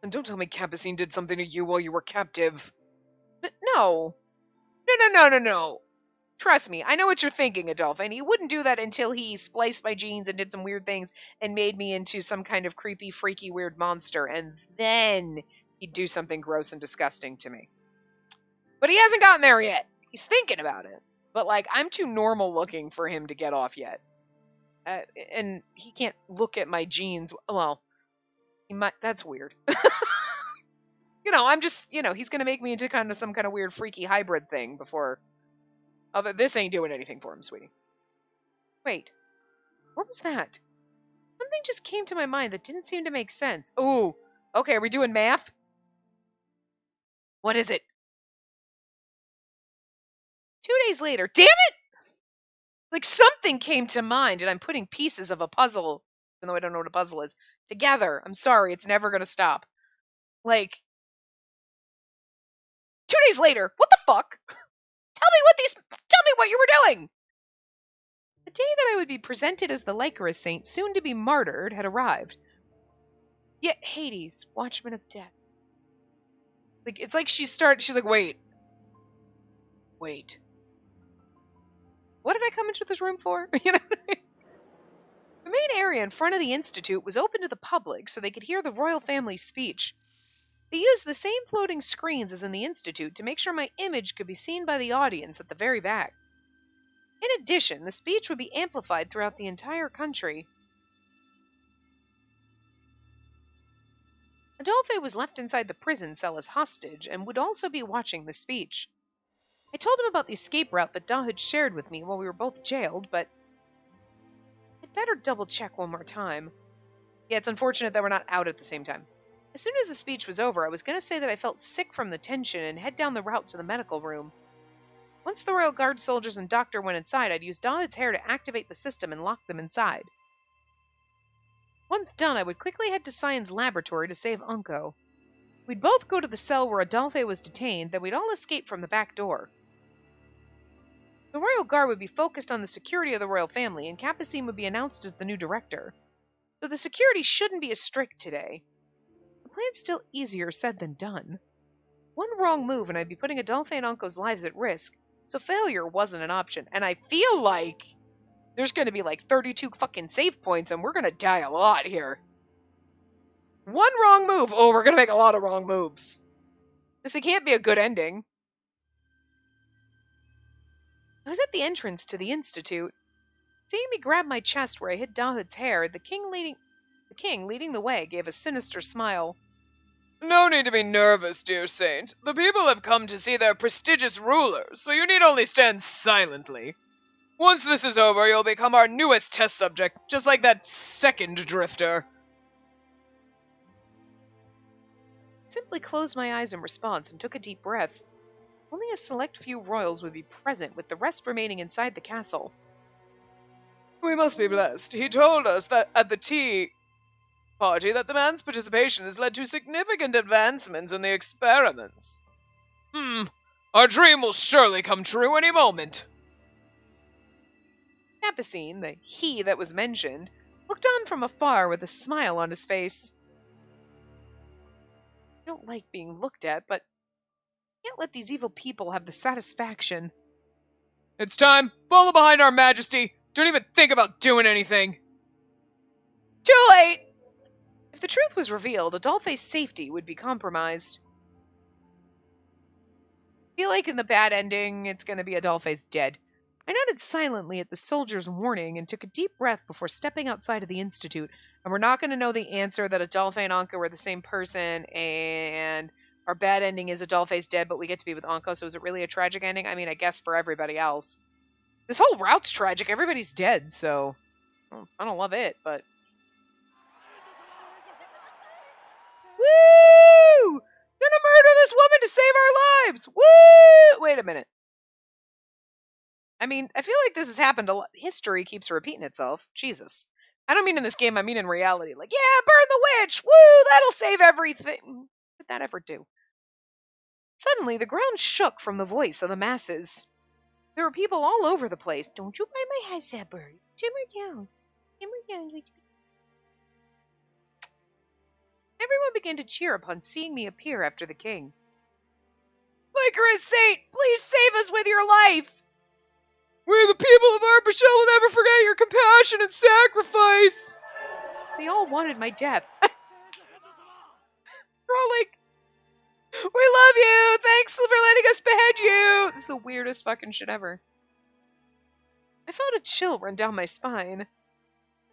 And don't tell me Capucine did something to you while you were captive. No. No. Trust me, I know what you're thinking, Adolphe, and he wouldn't do that until he spliced my genes and did some weird things and made me into some kind of creepy, freaky, weird monster, and then he'd do something gross and disgusting to me. But he hasn't gotten there yet. He's thinking about it. But, like, I'm too normal looking for him to get off yet. And he can't look at my genes. Well, he might. That's weird. You know, I'm just, you know, he's going to make me into kind of some kind of weird, freaky hybrid thing before... Although this ain't doing anything for him, sweetie. Wait. What was that? Something just came to my mind that didn't seem to make sense. Ooh. Okay, are we doing math? What is it? 2 days later. Damn it! Like, something came to mind, and I'm putting pieces of a puzzle, even though I don't know what a puzzle is, together. I'm sorry, it's never going to stop. Like, 2 days later. What the fuck? Tell me what you were doing! The day that I would be presented as the Lycaris saint, soon to be martyred, had arrived. Yet Hades, Watchman of Death. Like, it's like she's like, wait. What did I come into this room for? You know what I mean? The main area in front of the Institute was open to the public so they could hear the royal family's speech. They used the same floating screens as in the Institute to make sure my image could be seen by the audience at the very back. In addition, the speech would be amplified throughout the entire country. Adolphe was left inside the prison cell as hostage and would also be watching the speech. I told him about the escape route that Da had shared with me while we were both jailed, but I'd better double check one more time. Yeah, it's unfortunate that we're not out at the same time. As soon as the speech was over, I was going to say that I felt sick from the tension and head down the route to the medical room. Once the Royal Guard soldiers and doctor went inside, I'd use Dahid's hair to activate the system and lock them inside. Once done, I would quickly head to Cyan's laboratory to save Unko. We'd both go to the cell where Adolphe was detained, then we'd all escape from the back door. The Royal Guard would be focused on the security of the royal family, and Capucine would be announced as the new director. So the security shouldn't be as strict today. The plan's still easier said than done. One wrong move and I'd be putting Adolphe and Unko's lives at risk, so failure wasn't an option, and I feel like there's going to be like 32 fucking save points, and we're going to die a lot here. One wrong move. Oh, we're going to make a lot of wrong moves. This can't be a good ending. I was at the entrance to the Institute. Seeing me grab my chest where I hid Dahid's hair, the king leading the way gave a sinister smile. No need to be nervous, dear saint. The people have come to see their prestigious rulers, so you need only stand silently. Once this is over, you'll become our newest test subject, just like that second drifter. I simply closed my eyes in response and took a deep breath. Only a select few royals would be present, with the rest remaining inside the castle. We must be blessed. He told us that at the tea party that the man's participation has led to significant advancements in the experiments. Our dream will surely come true any moment. Capucine, the he that was mentioned, looked on from afar with a smile on his face. I don't like being looked at, but I can't let these evil people have the satisfaction. It's time. Follow behind our majesty. Don't even think about doing anything. Too late! If the truth was revealed, Adolphe's safety would be compromised. I feel like in the bad ending, it's going to be Adolphe's dead. I nodded silently at the soldier's warning and took a deep breath before stepping outside of the Institute. And we're not going to know the answer that Adolphe and Anka were the same person, and our bad ending is Adolphe's dead, but we get to be with Anka, so is it really a tragic ending? I mean, I guess for everybody else. This whole route's tragic. Everybody's dead, so I don't love it, but... Woo! Gonna murder this woman to save our lives! Woo! Wait a minute. I mean, I feel like this has happened a lot. History keeps repeating itself. Jesus. I don't mean in this game, I mean in reality. Like, yeah, burn the witch! Woo! That'll save everything! What did that ever do? Suddenly, the ground shook from the voice of the masses. There were people all over the place. Don't you bite my head, that bird. Simmer down. Simmer down. Everyone began to cheer upon seeing me appear after the king. Licorice Saint, please save us with your life! We, the people of Virche, will never forget your compassion and sacrifice. They all wanted my death. They're all like, we love you! Thanks for letting us behead you! This is the weirdest fucking shit ever. I felt a chill run down my spine.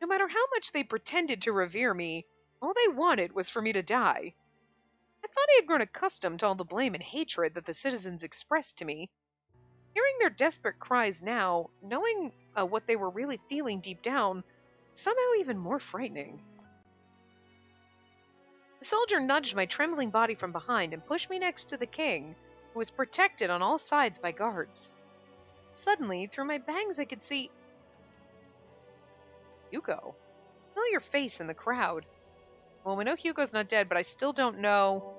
No matter how much they pretended to revere me, all they wanted was for me to die. I thought I had grown accustomed to all the blame and hatred that the citizens expressed to me. Hearing their desperate cries now, knowing what they were really feeling deep down, somehow even more frightening. The soldier nudged my trembling body from behind and pushed me next to the king, who was protected on all sides by guards. Suddenly, through my bangs I could see... Hugo. Familiar face in the crowd. Well, we know Hugo's not dead, but I still don't know...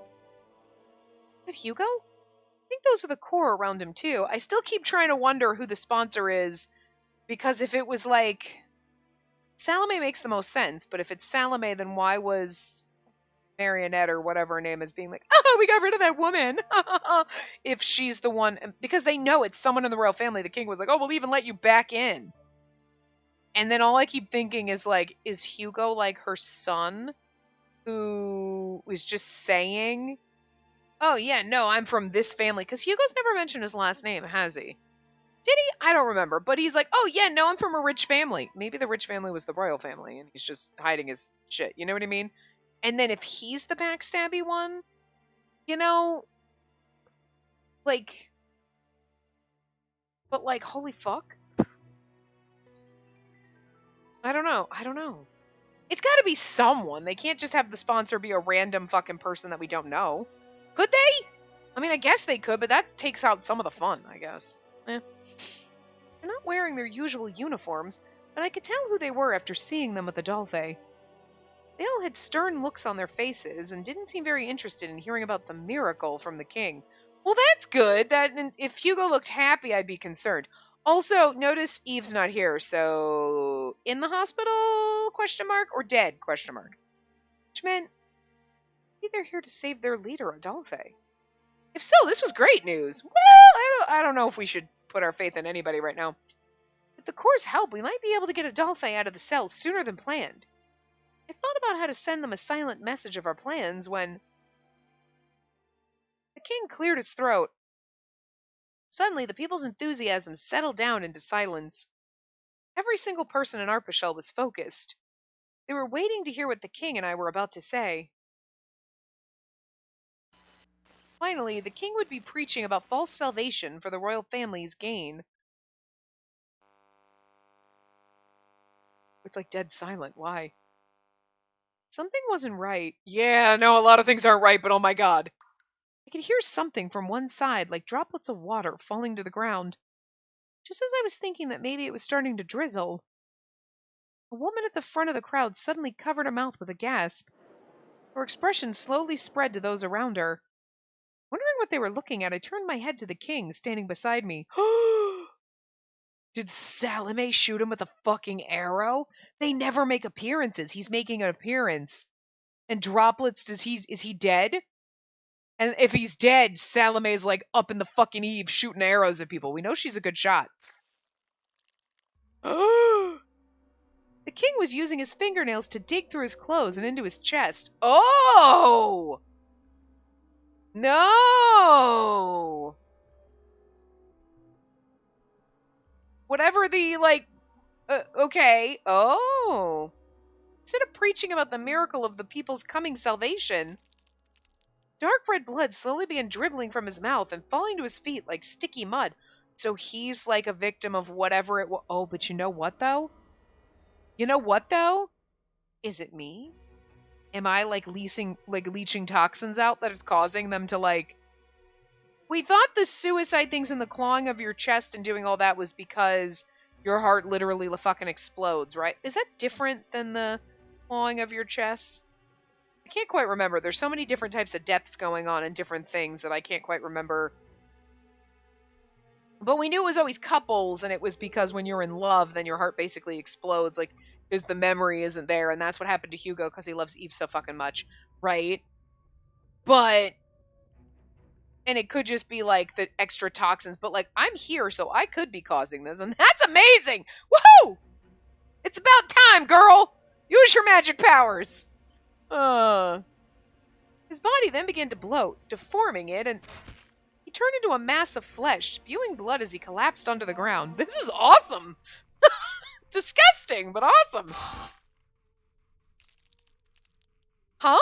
Is it Hugo? I think those are the core around him, too. I still keep trying to wonder who the sponsor is, because if it was like... Salome makes the most sense, but if it's Salome, then why was Marionette or whatever her name is being like, oh, we got rid of that woman? If she's the one... Because they know it's someone in the royal family. The king was like, oh, we'll even let you back in. And then all I keep thinking is like, is Hugo like her son? Who was just saying... Oh, yeah, no, I'm from this family. Because Hugo's never mentioned his last name, has he? Did he? I don't remember. But he's like, oh, yeah, no, I'm from a rich family. Maybe the rich family was the royal family, and he's just hiding his shit. You know what I mean? And then if he's the backstabby one, you know, like, but like, holy fuck. I don't know. It's got to be someone. They can't just have the sponsor be a random fucking person that we don't know. Could they? I mean, I guess they could, but that takes out some of the fun, I guess. They're not wearing their usual uniforms, but I could tell who they were after seeing them at the Dolphin. They all had stern looks on their faces and didn't seem very interested in hearing about the miracle from the king. Well, that's good. That if Hugo looked happy, I'd be concerned. Also, notice Eve's not here, so in the hospital, question mark, or dead, question mark. Which meant maybe they're here to save their leader, Adolphe. If so, this was great news. Well, I don't know if we should put our faith in anybody right now. With the Corps' help, we might be able to get Adolphe out of the cell sooner than planned. I thought about how to send them a silent message of our plans when the king cleared his throat. Suddenly, the people's enthusiasm settled down into silence. Every single person in Arpachel was focused. They were waiting to hear what the king and I were about to say. Finally, the king would be preaching about false salvation for the royal family's gain. It's like dead silent. Why? Something wasn't right. Yeah, no, a lot of things aren't right, but oh my god. I could hear something from one side, like droplets of water falling to the ground. Just as I was thinking that maybe it was starting to drizzle, a woman at the front of the crowd suddenly covered her mouth with a gasp. Her expression slowly spread to those around her. Wondering what they were looking at, I turned my head to the king, standing beside me. Did Salome shoot him with a fucking arrow? They never make appearances. He's making an appearance. And droplets, is he dead? And if he's dead, Salome's like up in the fucking eave shooting arrows at people. We know she's a good shot. The king was using his fingernails to dig through his clothes and into his chest. Oh! No! Whatever the, like, okay. Oh. Instead of preaching about the miracle of the people's coming salvation, dark red blood slowly began dribbling from his mouth and falling to his feet like sticky mud. So he's like a victim of whatever it was. Oh, but you know what, though? You know what, though? Is it me? Am I, like, leaching toxins out that is causing them to, like... We thought the suicide things and the clawing of your chest and doing all that was because your heart literally fucking explodes, right? Is that different than the clawing of your chest? I can't quite remember. There's so many different types of deaths going on and different things that I can't quite remember. But we knew it was always couples, and it was because when you're in love, then your heart basically explodes, like, because the memory isn't there, and that's what happened to Hugo because he loves Eve so fucking much, right? But... And it could just be, like, the extra toxins. But, like, I'm here, so I could be causing this. And that's amazing! Woohoo! It's about time, girl! Use your magic powers! His body then began to bloat, deforming it, and he turned into a mass of flesh, spewing blood as he collapsed onto the ground. This is awesome! Disgusting, but awesome! Huh?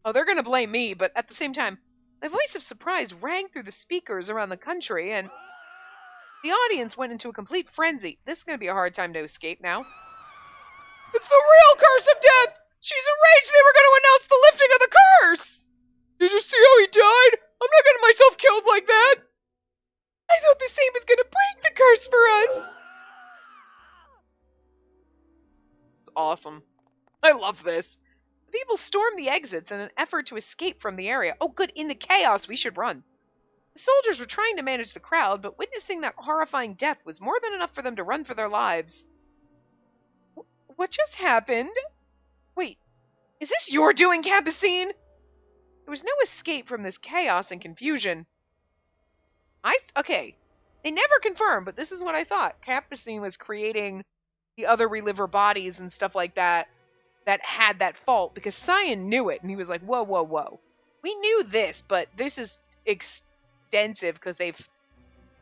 Oh, they're gonna blame me, but at the same time... My voice of surprise rang through the speakers around the country, and the audience went into a complete frenzy. This is going to be a hard time to escape now. It's the real curse of death! She's enraged they were going to announce the lifting of the curse! Did you see how he died? I'm not getting myself killed like that! I thought the same was going to break the curse for us! It's awesome. I love this. The people stormed the exits in an effort to escape from the area. Oh, good. In the chaos, we should run. The soldiers were trying to manage the crowd, but witnessing that horrifying death was more than enough for them to run for their lives. What just happened? Wait, is this your doing, Capucine? There was no escape from this chaos and confusion. Okay, they never confirmed, but this is what I thought. Capucine was creating the other reliver bodies and stuff like that had that fault, because Cyan knew it, and he was like, whoa, whoa, whoa. We knew this, but this is extensive, because they've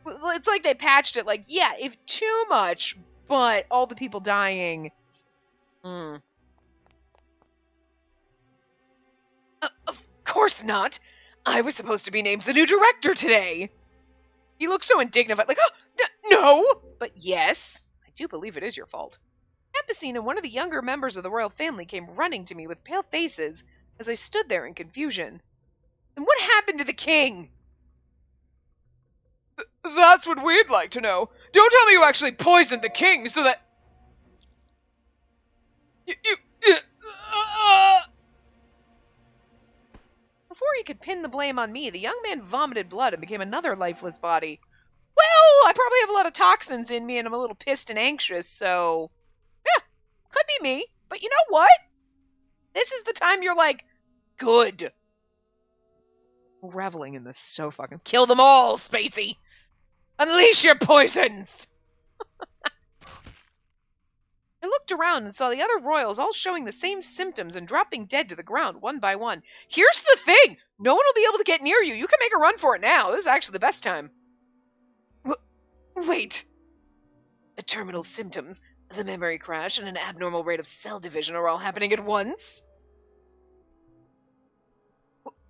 It's like they patched it, like, yeah, if too much, but all the people dying. Of course not. I was supposed to be named the new director today. He looked so indignified, like, oh, no! But yes, I do believe it is your fault. Campesine and one of the younger members of the royal family came running to me with pale faces as I stood there in confusion. And what happened to the king? That's what we'd like to know. Don't tell me you actually poisoned the king so that... Before he could pin the blame on me, the young man vomited blood and became another lifeless body. Well, I probably have a lot of toxins in me and I'm a little pissed and anxious, so... yeah, could be me. But you know what? This is the time you're like, good. Reveling in this so fucking... Kill them all, Spacey! Unleash your poisons! I looked around and saw the other royals all showing the same symptoms and dropping dead to the ground one by one. Here's the thing! No one will be able to get near you. You can make a run for it now. This is actually the best time. Wait. The terminal symptoms, the memory crash, and an abnormal rate of cell division are all happening at once?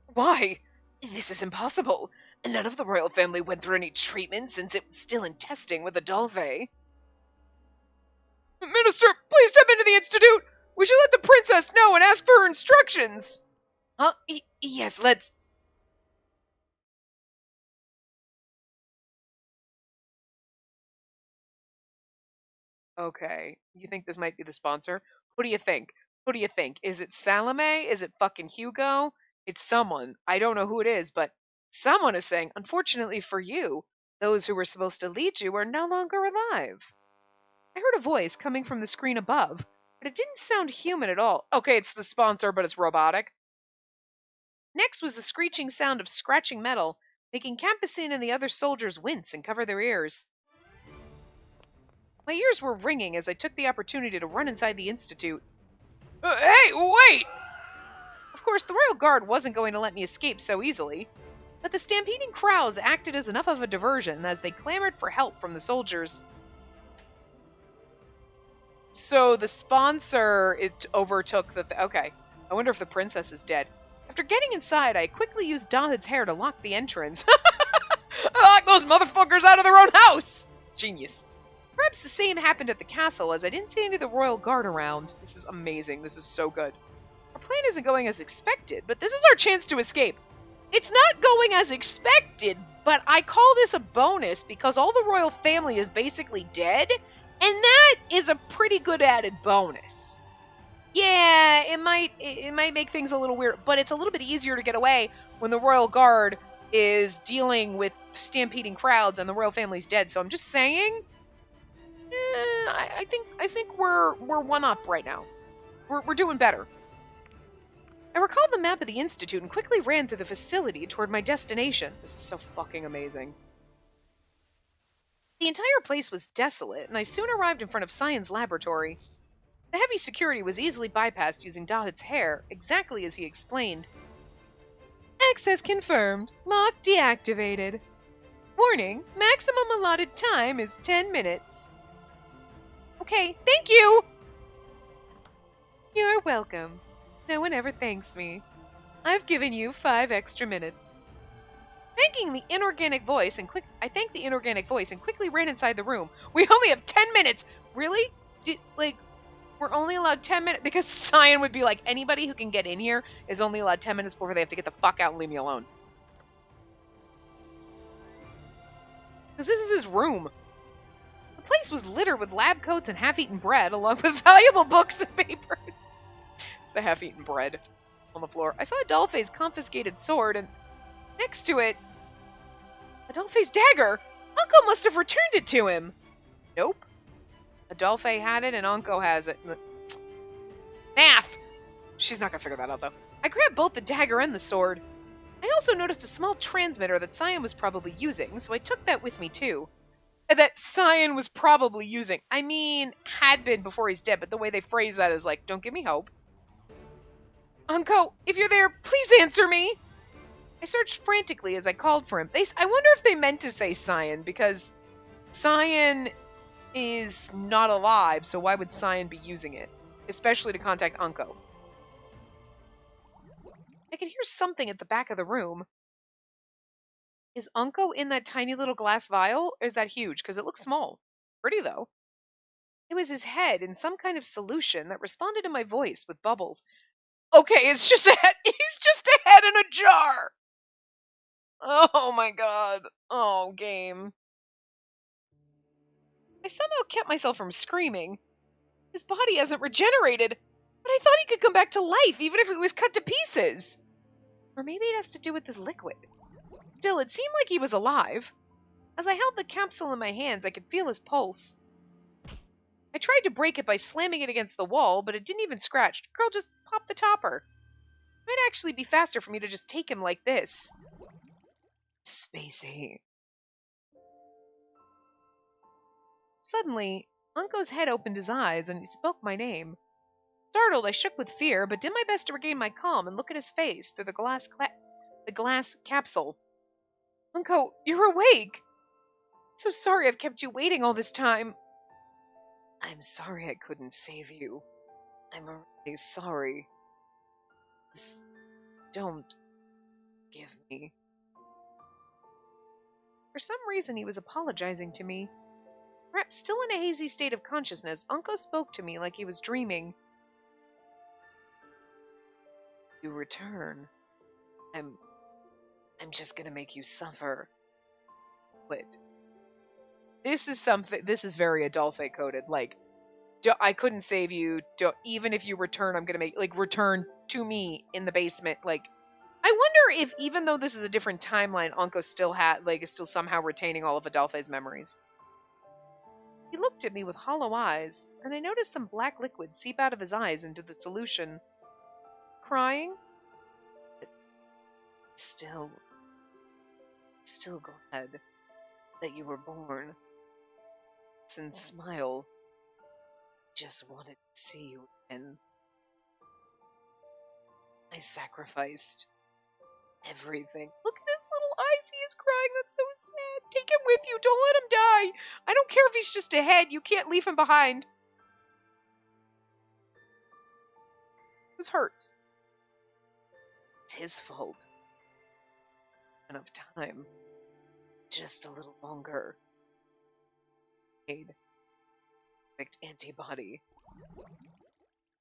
Why? This is impossible. None of the royal family went through any treatment since it was still in testing with Adolphe. Minister, please step into the Institute! We should let the princess know and ask for her instructions! Huh? Yes, let's... Okay, you think this might be the sponsor? Who do you think? Who do you think? Is it Salome? Is it fucking Hugo? It's someone. I don't know who it is, but someone is saying, unfortunately for you, those who were supposed to lead you are no longer alive. I heard a voice coming from the screen above, but it didn't sound human at all. Okay, it's the sponsor, but it's robotic. Next was the screeching sound of scratching metal, making Campesine and the other soldiers wince and cover their ears. My ears were ringing as I took the opportunity to run inside the Institute. Hey, wait! Of course, the Royal Guard wasn't going to let me escape so easily, but the stampeding crowds acted as enough of a diversion as they clamored for help from the soldiers. So the sponsor, it overtook the... okay, I wonder if the princess is dead. After getting inside, I quickly used David's hair to lock the entrance. Lock those motherfuckers out of their own house! Genius. Perhaps the same happened at the castle, as I didn't see any of the royal guard around. This is amazing. This is so good. Our plan isn't going as expected, but this is our chance to escape. It's not going as expected, but I call this a bonus because all the royal family is basically dead, and that is a pretty good added bonus. Yeah, it might make things a little weird, but it's a little bit easier to get away when the royal guard is dealing with stampeding crowds and the royal family's dead. So I'm just saying... I think we're one up right now. We're doing better. I recalled the map of the Institute and quickly ran through the facility toward my destination. This is so fucking amazing. The entire place was desolate, and I soon arrived in front of Cyan's laboratory. The heavy security was easily bypassed using Dahid's hair, exactly as he explained. Access confirmed. Lock deactivated. Warning, maximum allotted time is 10 minutes. Okay, thank you! You're welcome. No one ever thanks me. I've given you 5 extra minutes. I thanked the inorganic voice and quickly ran inside the room. We only have 10 minutes! Really? We're only allowed 10 minutes? Because Cyan would be like, anybody who can get in here is only allowed 10 minutes before they have to get the fuck out and leave me alone. Because this is his room. The place was littered with lab coats and half-eaten bread, along with valuable books and papers. It's the half-eaten bread on the floor. I saw Adolphe's confiscated sword, and next to it, Adolphe's dagger. Uncle must have returned it to him. Nope. Adolphe had it, and Uncle has it. Math! She's not gonna figure that out, though. I grabbed both the dagger and the sword. I also noticed a small transmitter that Cyan was probably using, so I took that with me, too. That Cyan was probably using. I mean, had been before he's dead, but the way they phrase that is like, don't give me hope. Uncle, if you're there, please answer me! I searched frantically as I called for him. I wonder if they meant to say Cyan, because Cyan is not alive, so why would Cyan be using it? Especially to contact Unko. I could hear something at the back of the room. Is Unko in that tiny little glass vial, or is that huge? Because it looks small. Pretty, though. It was his head in some kind of solution that responded to my voice with bubbles. Okay, it's just a head. He's just a head in a jar! Oh my god. Oh, game. I somehow kept myself from screaming. His body hasn't regenerated, but I thought he could come back to life even if he was cut to pieces. Or maybe it has to do with this liquid. Still, it seemed like he was alive. As I held the capsule in my hands, I could feel his pulse. I tried to break it by slamming it against the wall, but it didn't even scratch. Girl just popped the topper. It might actually be faster for me to just take him like this. Spacey. Suddenly, Unko's head opened his eyes and he spoke my name. Startled, I shook with fear, but did my best to regain my calm and look at his face through the glass capsule. Unko, you're awake! So sorry I've kept you waiting all this time. I'm sorry I couldn't save you. I'm really sorry. Don't give me. For some reason, he was apologizing to me. Perhaps still in a hazy state of consciousness, Unko spoke to me like he was dreaming. You return. I'm just gonna make you suffer. But this is very Adolphe coded. Like, I couldn't save you. Even if you return, I'm gonna return to me in the basement. Like, I wonder if, even though this is a different timeline, Unko still is still somehow retaining all of Adolphe's memories. He looked at me with hollow eyes, and I noticed some black liquid seep out of his eyes into the solution. Crying? But still glad that you were born. And smile. Just wanted to see you again. I sacrificed everything. Look at his little eyes. He is crying. That's so sad. Take him with you. Don't let him die. I don't care if he's just a head. You can't leave him behind. This hurts. It's his fault. Enough time. Just a little longer. Perfect antibody.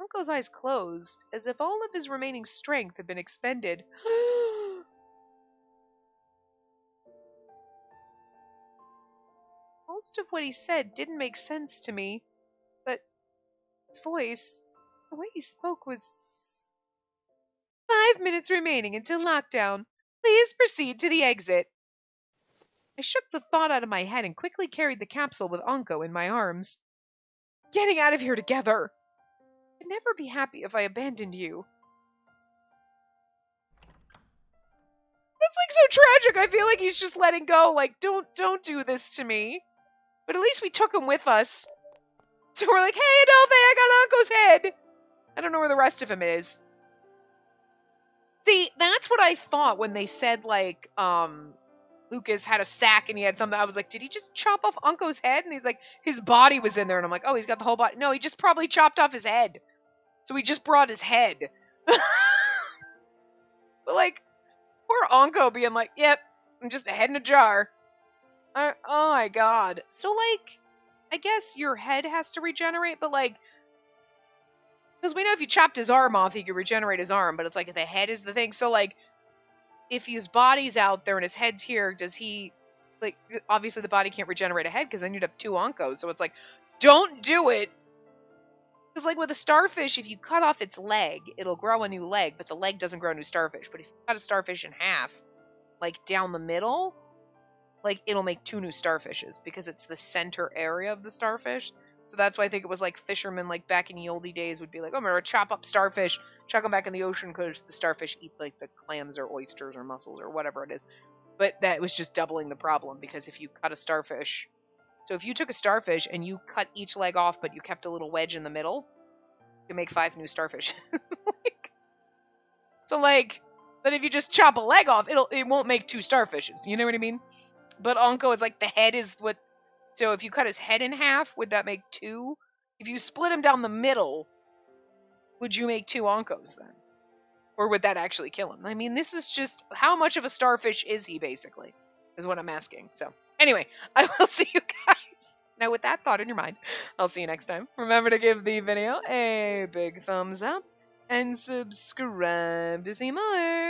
Unko's eyes closed, as if all of his remaining strength had been expended. Most of what he said didn't make sense to me, but his voice, the way he spoke was... 5 minutes remaining until lockdown. Please proceed to the exit. I shook the thought out of my head and quickly carried the capsule with Unko in my arms. Getting out of here together! I'd never be happy if I abandoned you. That's so tragic. I feel like he's just letting go. Like, don't do this to me. But at least we took him with us. So we're like, hey, Adolphe, I got Unko's head. I don't know where the rest of him is. See, that's what I thought when they said, Lucas had a sack and he had something. I was like, did he just chop off Unko's head? And he's like, his body was in there. And I'm like, oh, he's got the whole body. No, he just probably chopped off his head. So he just brought his head. But, poor Unko being like, yep, I'm just a head in a jar. Oh my god. So, I guess your head has to regenerate, but, because we know if you chopped his arm off, he could regenerate his arm, but it's the head is the thing. So, if his body's out there and his head's here, does he, obviously the body can't regenerate a head because then you'd have 2 Unkos. So it's don't do it. Because, with a starfish, if you cut off its leg, it'll grow a new leg, but the leg doesn't grow a new starfish. But if you cut a starfish in half, down the middle, it'll make 2 new starfishes because it's the center area of the starfish. So that's why I think it was fishermen back in the oldie days would be I'm gonna chop up starfish, chuck them back in the ocean because the starfish eat the clams or oysters or mussels or whatever it is. But that was just doubling the problem because if you cut a starfish, so if you took a starfish and you cut each leg off but you kept a little wedge in the middle, you can make 5 new starfish. So But if you just chop a leg off, it won't make 2 starfishes. You know what I mean? But Onko is like the head is what. So if you cut his head in half, would that make 2? If you split him down the middle, would you make 2 Onkos then? Or would that actually kill him? I mean, this is just how much of a starfish is he basically? Is what I'm asking. So anyway, I will see you guys. Now with that thought in your mind, I'll see you next time. Remember to give the video a big thumbs up and subscribe to see more.